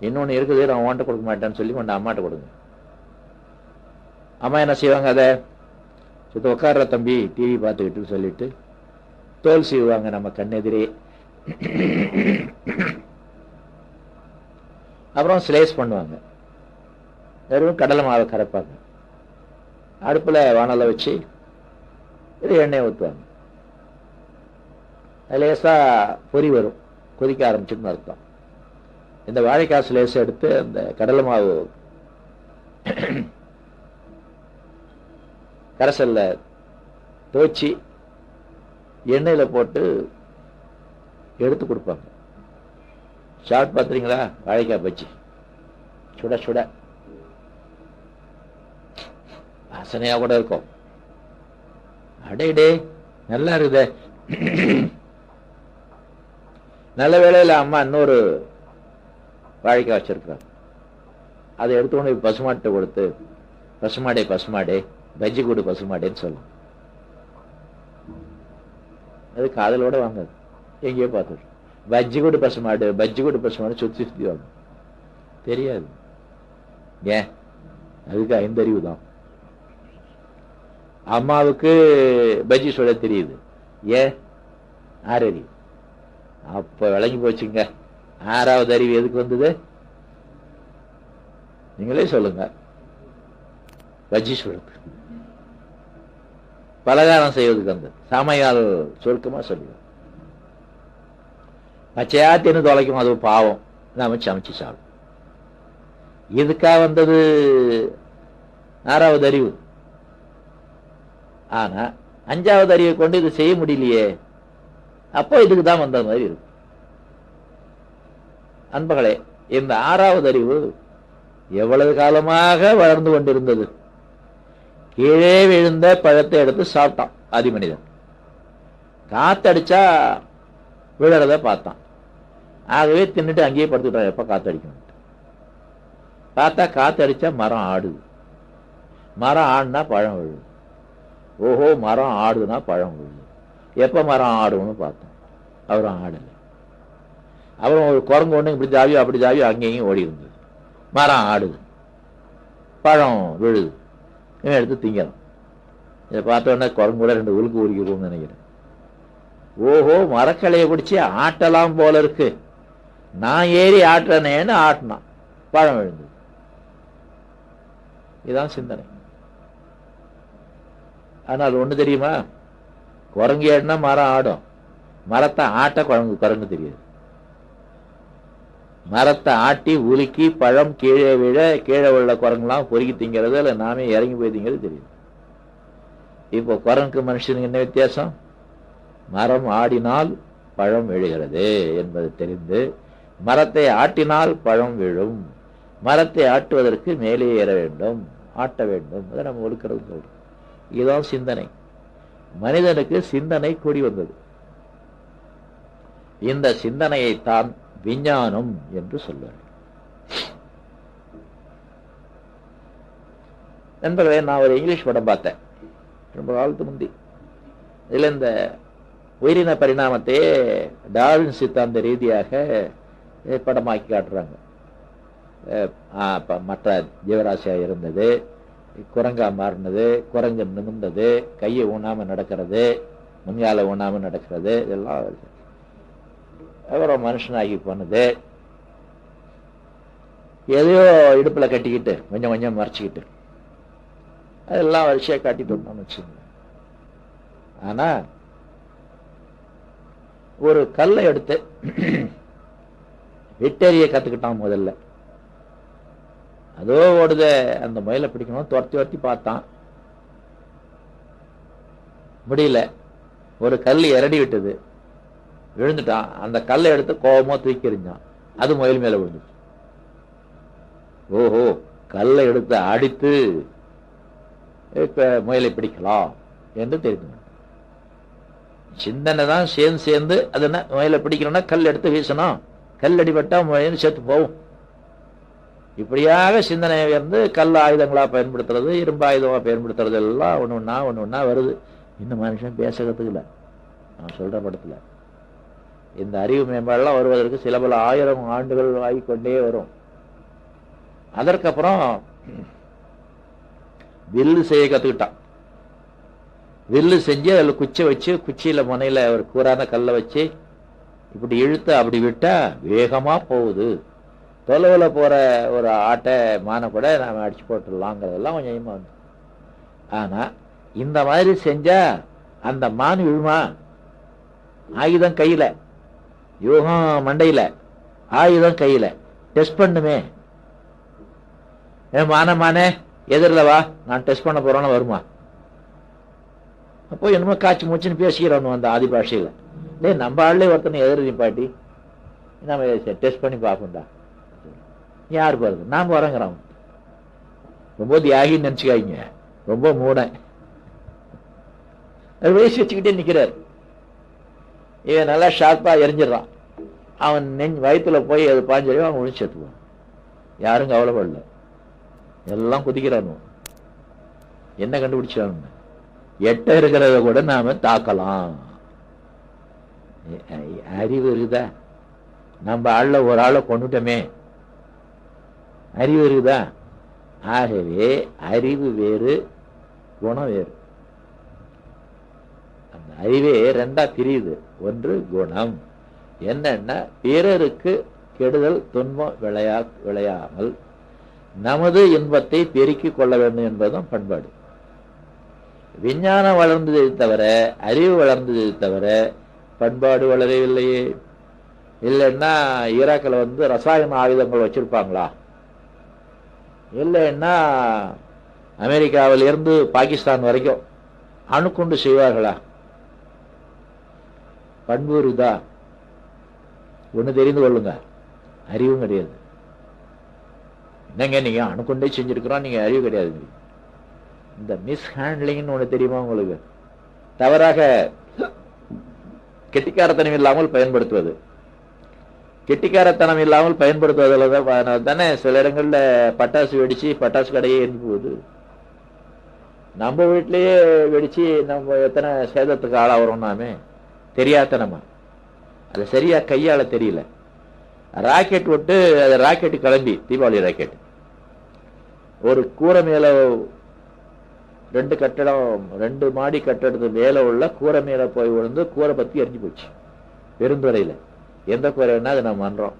இன்னொன்னு இருக்குது, நான் வாண்ட கொடுக்க மாட்டேன்னு சொல்லி கொண்டு அம்மாட்ட கொடுங்க. அம்மா என்ன செய்வாங்க? அதை சுத்த உட்கார்ற தம்பி டிவி பார்த்துக்கிட்டு சொல்லிட்டு தோல் சீவுவாங்க நம்ம கண்ணெதிரே. அப்புறம் ஸ்லைஸ் பண்ணுவாங்க. வெறும் கடலை மாவை கரைப்பாங்க. அடுப்புல வானலை வச்சு இது எண்ணெய் ஊற்றுவாங்க. லேசா பொறி வரும், கொதிக்க ஆரம்பிச்சுன்னு அர்த்தம். இந்த வாழைக்காசு லேசா எடுத்து அந்த கடலை மாவு கரைசல்ல துவைச்சி எண்ணெயில போட்டு எடுத்து கொடுப்பாங்க. சாப்பிட்டு பார்த்துறீங்களா? வாழைக்காய் பச்சி சுட சுட வாசனையா கூட இருக்கும். அடேடே நல்லா இருக்குதே. நல்ல வேளையில அம்மா இன்னொரு வாழைக்காய் வச்சிருக்கிறாங்க. அதை எடுத்துக்கொண்டு பசுமாட்டை கொடுத்து, பசுமாடே பசுமாடே பஜ்ஜி கூடு பசுமாடேன்னு சொல்லும். அது காதலோட வாங்காது, எங்கேயோ பார்த்து பஜ்ஜி கூடு பசுமாடு பஜ்ஜி கூடு பசுமாடு சுத்தி சுத்தி வாங்க. தெரியாது. ஏன்? அதுக்கு 5 அறிவு தான். அம்மாவுக்கு பஜ்ஜி சொல்ல தெரியுது. ஏன்? 6 அறிவு. அப்ப விளங்கி போச்சுங்க. 6வது அறிவு எதுக்கு வந்தது? நீங்களே சொல்லுங்க. பஜ்ஜி சொல்றது, பலகாரம் செய்வதுக்கு வந்தது. சமையல் சுருக்கமா சொல்லுவோம். பச்சையா தின்னு தொலைக்கும், அது பாவம். நாம சமைச்சு சாப்பிடும். இதுக்கா வந்தது 6வது அறிவு. ஆனா 5வது அறிவை கொண்டு இது செய்ய முடியலையே, அப்போ இதுக்கு தான் வந்த மாதிரி இருக்கு. அன்பர்களே, இந்த 6வது அறிவு எவ்வளவு காலமாக வளர்ந்து கொண்டிருந்தது. கீழே விழுந்த பழத்தை எடுத்து சாப்பிட்டான் ஆதி மனிதன். காத்தடிச்சா விழுறத பார்த்தான். ஆகவே தின்னுட்டு அங்கேயே படுத்துக்கிட்டான், எப்ப காத்தடிக்கணும். பார்த்தா காத்தடிச்சா மரம் ஆடுது. மரம் ஆடுனா பழம் விழுது. ஓஹோ, மரம் ஆடுதுன்னா பழம் விழுது. எப்ப மரம் ஆடும்னு பார்த்தோம், அவரும் ஆடலை. அப்புறம் ஒரு குரங்கு ஒண்ணு இப்படி தாவியோ அப்படி தாவியோ அங்கேயும் ஓடி இருந்தது. மரம் ஆடுது, பழம் விழுது, இவன் எடுத்து திங்கலாம். இதை பார்த்த உடனே குரங்கு கூட 2 உலுக்கு ஊறிக்கிறோம்னு நினைக்கிறேன். ஓஹோ, மரக்கலையை பிடிச்சி ஆட்டலாம் போல இருக்கு, நான் ஏறி ஆட்டுறனேன்னு ஆட்டினான், பழம் விழுந்தது. இதுதான் சிந்தனை. ஆனால் ஒண்ணு தெரியுமா, குரங்கு ஏறினா மரம் ஆடும், மரத்தை ஆட்ட குரங்கு தெரியாது. மரத்தை ஆட்டி உலுக்கி பழம் கீழே விழ கீழே உள்ள குரங்குலாம் பொறுக்கி திங்கிறது, இல்லை நாமே இறங்கி போய் திங்கிறது தெரியும். இப்போ குரங்குக்கு மனுஷனுக்கு என்ன வித்தியாசம்? மரம் ஆடினால் பழம் விழுகிறது என்பது தெரிந்து மரத்தை ஆட்டினால் பழம் விழும், மரத்தை ஆட்டுவதற்கு மேலே ஏற வேண்டும், ஆட்ட வேண்டும், அதை நம்ம ஒழுக்கிறது சொல்றோம். இதுதான் சிந்தனை. மனிதனுக்கு சிந்தனை கூடி வந்தது. இந்த சிந்தனையைத்தான் விஞ்ஞானம் என்று சொல்வார்கள். நண்பர்களே, நான் ஒரு இங்கிலீஷ் படம் பார்த்தேன் ரொம்ப காலத்து முந்தி. இதுல இந்த உயிரின பரிணாமத்தையே டார்வின் சித்தாந்த ரீதியாக படமாக்கி காட்டுறாங்க. மற்ற ஜீவராசியா இருந்தது, குரங்கா மாறினது, குரங்கு நிமிர்ந்தது, கையை ஊனாம நடக்கிறது, முன்கால ஊனாம நடக்கிறது, இதெல்லாம் அப்புறம் மனுஷனாகி போனது. எதையோ இடுப்புல கட்டிக்கிட்டு கொஞ்சம் கொஞ்சம் மறைச்சிக்கிட்டு அதெல்லாம் வரிசையா காட்டிட்டு வந்தோம்னு வச்சுக்கோங்க. ஆனா ஒரு கல்லை எடுத்து வெட்டேரிய கத்துக்கிட்டான் முதல்ல. அதோ ஓடுத அந்த முயலை பிடிக்கணும், துரத்தி துரத்தி பார்த்தான், முடியல. ஒரு கல் இரடி விட்டது, விழுந்துட்டான். அந்த கல்லை எடுத்து கோபமா தூக்கி எறிஞ்சான், அது முயல் மேல விழுந்துச்சு. ஓஹோ, கல்லை எடுத்து அடித்து இப்ப முயலை பிடிக்கலாம் என்று தெரிந்து. சிந்தனை தான் சேர்ந்து அது என்ன, முயலை பிடிக்கணும்னா கல் எடுத்து வீசணும், கல் அடிபட்டா முயல் சேர்த்து போகும். இப்படியாக சிந்தனை உயர்ந்து கல் ஆயுதங்களா பயன்படுத்துறது, இரும்பு ஆயுதமா பயன்படுத்துறது எல்லாம் ஒண்ணு ஒண்ணா வருது. இன்னும் மனுஷன் பேச கத்துக்கல. நான் சொல்ற படத்துல இந்த அறிவு மேம்பாடுலாம் வருவதற்கு சில பல 1000 ஆண்டுகள் ஆகிக்கொண்டே வரும். அதற்கப்புறம் வில்லு செய்ய கத்துக்கிட்டான். வில்லு செஞ்சு அதில் குச்சி வச்சு, குச்சியில முனையில ஒரு கூரான கல்லை வச்சு இப்படி இழுத்து அப்படி விட்டா வேகமா போகுது. தொலைவுல போற ஒரு ஆட்டை மான கூட நாம அடிச்சு போட்டுடலாங்கிறதெல்லாம் கொஞ்சம் கொஞ்சமா வந்து. ஆனா இந்த மாதிரி செஞ்சா அந்த மான் விழுமா? ஆயுதம் கையில, யோகம் மண்டையில, ஆயுதம் கையில, டெஸ்ட் பண்ணுமே. மானே எதிரில் வா, நான் டெஸ்ட் பண்ண போறேன்னு வருமா? அப்போ என்னமோ காய்ச்சி மூச்சுன்னு பேசிக்கிறோம் அந்த ஆதி பாஷையில. நம்ம ஆள்ல ஒருத்தனை எதிரி பாட்டி நம்ம டெஸ்ட் பண்ணி பார்ப்போம்டா. யாரு பாருங்க, நாம வரங்கிறோம். ரொம்ப தியாகின்னு நினைச்சுக்காய்ங்க, ரொம்ப மூட வயசு வச்சுக்கிட்டே நிக்கிறாரு. இவன் நல்லா ஷார்ப்பா எரிஞ்சிடறான். அவன் வயிற்றுல போய் அது பாஞ்சறியும் அவன் ஒழிச்சு எடுத்துவான். யாரும் கவலைப்படல, எல்லாம் குதிக்கிறான். என்ன கண்டுபிடிச்சான்? எட்ட இருக்கிறத கூட நாம தாக்கலாம். அறிவு இருக்குதா? நம்ம ஆள்ல ஒரு ஆளை கொண்டுட்டோமே, அறிவு இருக்குதா? ஆகவே அறிவு வேறு, குணம் வேறு. அந்த அறிவே 2ஆ பிரியுது. ஒன்று குணம், என்னன்னா பிறருக்கு கெடுதல் துன்பம் விளையாமல் நமது இன்பத்தை பெருக்கிக் கொள்ள வேண்டும் என்பதும் பண்பாடு. விஞ்ஞானம் வளர்ந்ததை தவிர, அறிவு வளர்ந்ததை தவிர பண்பாடு வளரவில்லையே. இல்லைன்னா ஈராக்கில் ரசாயன ஆயுதங்கள் வச்சிருப்பாங்களா? இல்லைன்னா அமெரிக்காவில் இருந்து பாகிஸ்தான் வரைக்கும் அணுக்கொண்டு செய்வார்களா? பண்பு இருக்குதா? ஒண்ணு தெரிந்து கொள்ளுங்க, அறிவும் கிடையாது. என்னங்க நீங்க அணுக்கொண்டே செஞ்சிருக்கிறோம், நீங்க அறிவு கிடையாது. இந்த மிஸ் ஹேண்ட்லிங்னு ஒண்ணு தெரியுமா உங்களுக்கு? தவறாக கெட்டிக்காரத்தனம் இல்லாமல் பயன்படுத்துவது. கெட்டிக்காரத்தனம் இல்லாமல் பயன்படுத்துவதில் தானே சில இடங்கள்ல பட்டாசு வெடிச்சு பட்டாசு கடையே எரிஞ்சு போகுது. நம்ம வீட்டிலேயே வெடிச்சு நம்ம எத்தனை சேதத்துக்கு ஆளாகிறோம்னாமே தெரியாதனமா, அதை சரியா கையாள தெரியல. ராக்கெட் விட்டு அது ராக்கெட்டு கிளம்பி, தீபாவளி ராக்கெட் ஒரு கூரை மேல 2 கட்டடம் 2 மாடி கட்டடத்து மேல உள்ள கூரை மேல போய் விழுந்து கூரை பத்தி எரிஞ்சு போச்சு. பெருந்துறையில எந்த கூரைன்னா அது நம்ம மன்றம்,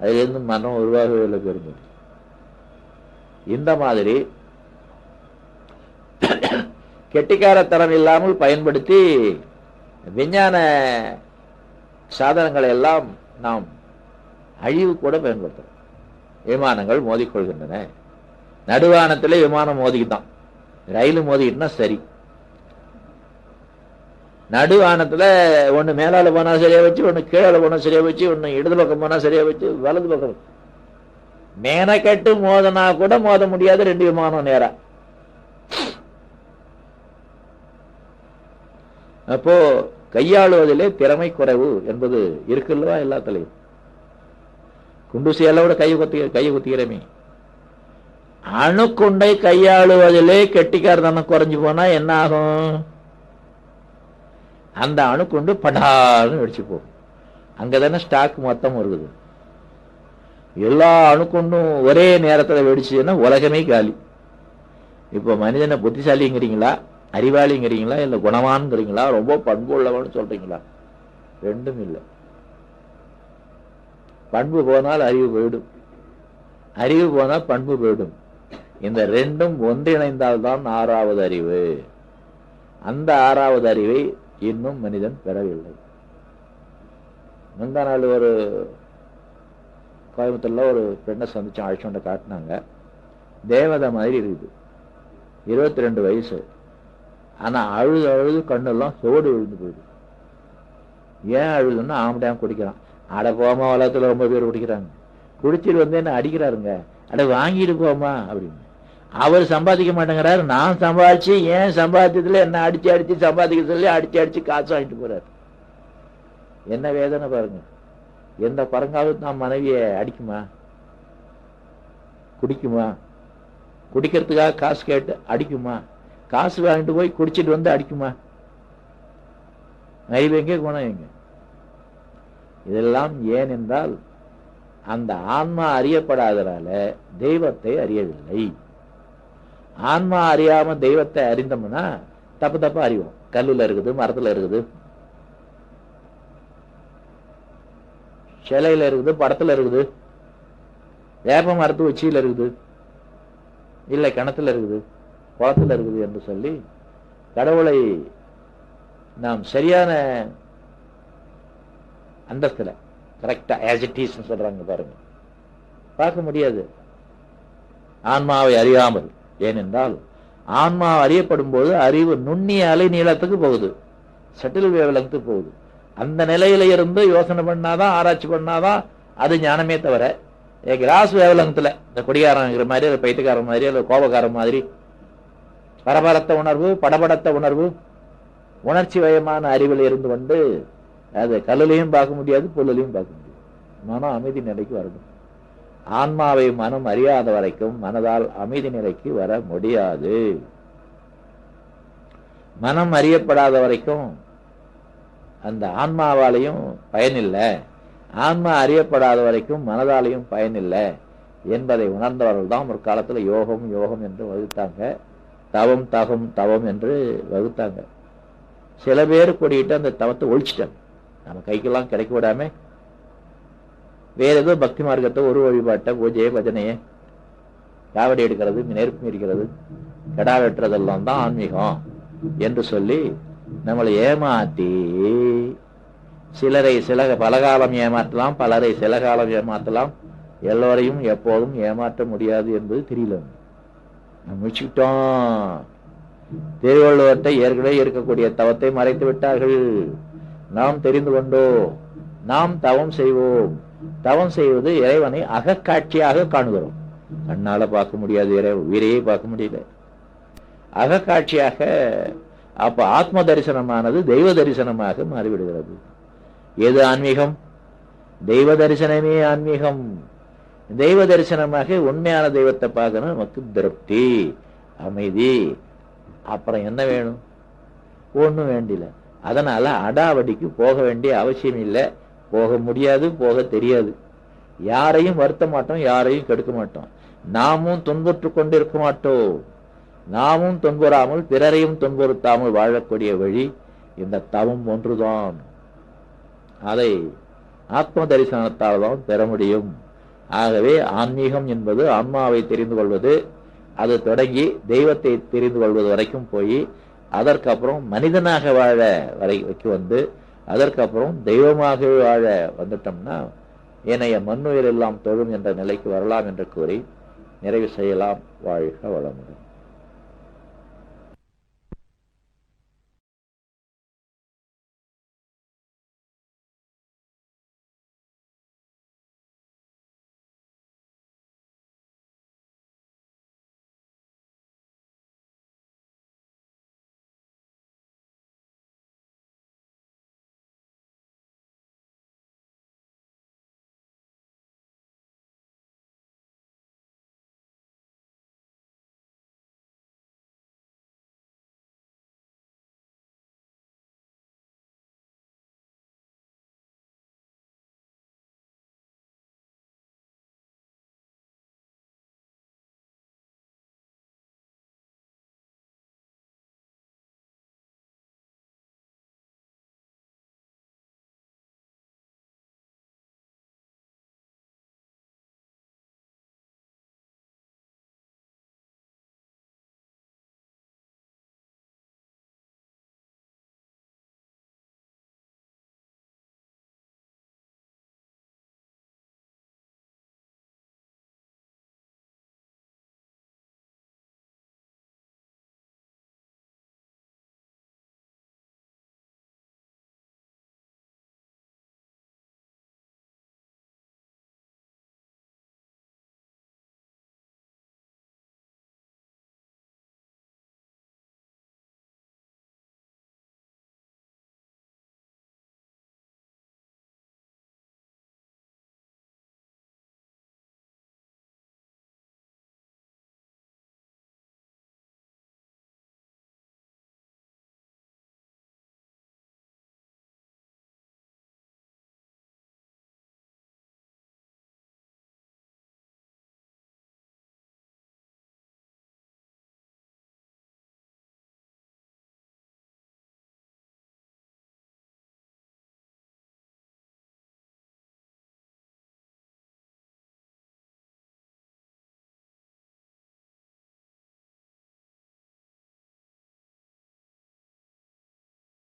அதுல இருந்து மன்றம் உருவாகவே இல்லை. பெருந்துறை இந்த மாதிரி கெட்டிக்காரத்தனம் இல்லாமல் பயன்படுத்தி விஞ்ஞான சாதனங்களை எல்லாம் நாம் அழிவு கூட பயன்படுத்துறோம். விமானங்கள் மோதிக்கொள்கின்றன. நடுவானத்திலே விமானம் மோதிக்கிட்டான், ரயில் மோதிக்கிட்டுனா சரி. நடுவானத்துல ஒண்ணு மேலால போனா சரியா வச்சு, ஒண்ணு கீழே போனா சரியா வச்சு, ஒண்ணு இடது பக்கம் போனா சரியா வச்சு, வலது பக்கம் மேனக்கட்டு மோதனா கூட மோத முடியாது 2 விமானம் நேரா. அப்போ கையாளுவதிலே திறமை குறைவு என்பது இருக்குல்லவா எல்லாத்துலயும். குண்டுசியால கையை குத்திக்கிறமே. அணுக்குண்டை கையாளுவதிலே கெட்டிக்காரத்தனம் குறைஞ்சு போனா என்ன ஆகும்? அந்த அணுக்குண்டு படான்னு வெடிச்சு போகும். அங்கதானே ஸ்டாக் மொத்தம் இருக்குது. எல்லா அணுக்குண்டும் ஒரே நேரத்தில் வெடிச்சுன்னா உலகமே காலி. இப்போ மனிதனை புத்திசாலிங்கிறீங்களா, அறிவாளிங்கிறீங்களா, இல்ல குணவான்ங்கிறீங்களா, ரொம்ப பண்பு உள்ளவன்னு சொல்றீங்களா? ரெண்டும் இல்லை. பண்பு போனால் அறிவு போயிடும், அறிவு போனால் பண்பு போயிடும். இந்த ரெண்டும் ஒன்றிணைந்தால்தான் 6வது அறிவு. அந்த 6வது அறிவை இன்னும் மனிதன் பெறவில்லை. முந்தா நாள் ஒரு கோயம்புத்தூர்ல ஒரு பெண்ணை சந்திச்சு அழைச்சோண்ட காட்டினாங்க. தேவதை மாதிரி இருக்குது, 22 வயசு. ஆனா அழுது அழுது கண்ணெல்லாம் சோடு விழுந்து போயிடுது. ஏன் அழுதுன்னா ஆம்படையான் குடிக்கிறான். அட போமா, உலகத்துல ரொம்ப பேர் குடிக்கிறாங்க. குடிச்சிட்டு வந்து என்ன அடிக்கிறாருங்க, அட வாங்கிட்டு போமா அப்படின்னு. அவர் சம்பாதிக்க மாட்டேங்கிறாரு, நான் சம்பாதிச்சு ஏன் சம்பாத்தியத்துல என்ன அடிச்சு அடிச்சு சம்பாதிக்க சொல்லி அடிச்சு அடிச்சு காசு வாங்கிட்டு போறாரு. என்ன வேதனை பாருங்க. எந்த பரங்காவது தான் மனைவிய அடிக்குமா, குடிக்குமா? குடிக்கிறதுக்காக காசு கேட்டு அடிக்குமா? காசு வாங்கிட்டு போய் குடிச்சிட்டு வந்து அடிக்குமா? மனைவி எங்கே, குணம் எங்க? இதெல்லாம் ஏன் என்றால் அந்த ஆன்மா அறியப்படாதனால தெய்வத்தை அறியவில்லை. ஆன்மா அறியாம தெய்வத்தை அறிந்தோம்னா தப்பு தப்பா அறிவோம். கல்லுல இருக்குது, மரத்துல இருக்குது, சிலையில இருக்குது, படத்துல இருக்குது, வேப்ப மரத்து உச்சியில இருக்குது, இல்லை கிணத்துல இருக்குது, குளத்துல இருக்குது என்று சொல்லி கடவுளை நாம் சரியான அந்தஸ்துல கரெக்டா as it is சொல்றாங்க பாருங்க, பார்க்க முடியாது ஆன்மாவை அறியாமல். ஏனென்றால் ஆன்மா அறியப்படும் போது அறிவு நுண்ணிய அலை நீளத்துக்கு போகுது, சட்டில் வேவலத்துக்கு போகுது. அந்த நிலையில இருந்து யோசனை பண்ணாதான், ஆராய்ச்சி பண்ணாதான் அது ஞானமே தவிர கிராஸ் வேவலங்கத்துல இந்த கொடிகாரங்கிற மாதிரி, அல்லது பைத்தியக்காரன் மாதிரி, அல்லது கோபக்காரன் மாதிரி பரபரத்த உணர்வு, படபடத்த உணர்வு, உணர்ச்சி வயமான அறிவில் இருந்து கொண்டு அது கல்லுலையும் பார்க்க முடியாது, புல்லையும் பார்க்க முடியாது. மனம் அமைதி நிலைக்கு வரணும். ஆன்மாவை மனம் அறியாத வரைக்கும் மனதால் அமைதி நிலைக்கு வர முடியாது. மனம் அறியப்படாத வரைக்கும் அந்த ஆன்மாவாலையும் பயனில்லை, ஆன்மா அறியப்படாத வரைக்கும் மனதாலையும் பயனில்லை என்பதை உணர்ந்தவர்கள் தான் ஒரு காலத்துல யோகம் யோகம் என்று வகுத்தாங்க, தவம் தகம் தவம் என்று வகுத்தாங்க. சில பேர் கூடிட்டு அந்த தவத்தை ஒழிச்சிட்டாங்க. நம்ம கைக்கெல்லாம் கிடைக்க விடாம வேற ஏதோ பக்தி மார்க்கத்தை, ஒரு வழிபாட்டை, பூஜையை, பஜனையை, காவடி எடுக்கிறது, நெருப்பு மீறிக்கிறது, கடா வெட்டுறதெல்லாம் தான் ஆன்மீகம் என்று சொல்லி நம்மளை ஏமாத்தி சிலரை பல காலம் ஏமாற்றலாம், பலரை சில காலம் ஏமாற்றலாம், எல்லோரையும் எப்போதும் ஏமாற்ற முடியாது என்பது தெரியல. நம்ம முடிச்சுக்கிட்டோம். திருவள்ளுவர்கிட்ட ஏற்கனவே இருக்கக்கூடிய தவத்தை மறைத்து விட்டார்கள். நாம் தெரிந்து கொண்டோ நாம் தவம் செய்வோம். தவம் செய்வது இறைவனை அகக்காட்சியாக காணுகிறோம். கண்ணால பார்க்க முடியாது, உயிரையே பார்க்க முடியல. அகக்காட்சியாக. அப்ப ஆத்ம தரிசனமானது தெய்வ தரிசனமாக மாறிவிடுகிறது. எது ஆன்மீகம்? தெய்வ தரிசனமே ஆன்மீகம். தெய்வ தரிசனமாக உண்மையான தெய்வத்தை பார்க்கணும். நமக்கு திருப்தி, அமைதி. அப்புறம் என்ன வேணும்? ஒண்ணும் வேண்டில. அதனால அடாவடிக்கு போக வேண்டிய அவசியம் இல்லை. போக முடியாது, போக தெரியாது. யாரையும் வருத்த மாட்டோம், யாரையும் கெடுக்க மாட்டோம். நாமும் துன்புற்று கொண்டிருக்க மாட்டோம். நாமும் துன்புறாமல் பிறரையும் துன்புறுத்தாமல் வாழக்கூடிய வழி இந்த தவம் ஒன்றுதான். அதை ஆத்ம தரிசனத்தால் தான் பெற முடியும். ஆகவே ஆன்மீகம் என்பது ஆன்மாவை தெரிந்து கொள்வது. அது தொடங்கி தெய்வத்தை தெரிந்து கொள்வது வரைக்கும் போய் அதற்கப்புறம் மனிதனாக வாழ வரைக்கும் வந்து அதற்கப்புறம் தெய்வமாக வாழ வந்துட்டோம்னா ஏனைய மண்ணுயிர் எல்லாம் தொழும் என்ற நிலைக்கு வரலாம் என்று கூறி நிறைவு செய்யலாம். வாழ்க வளமுடன்.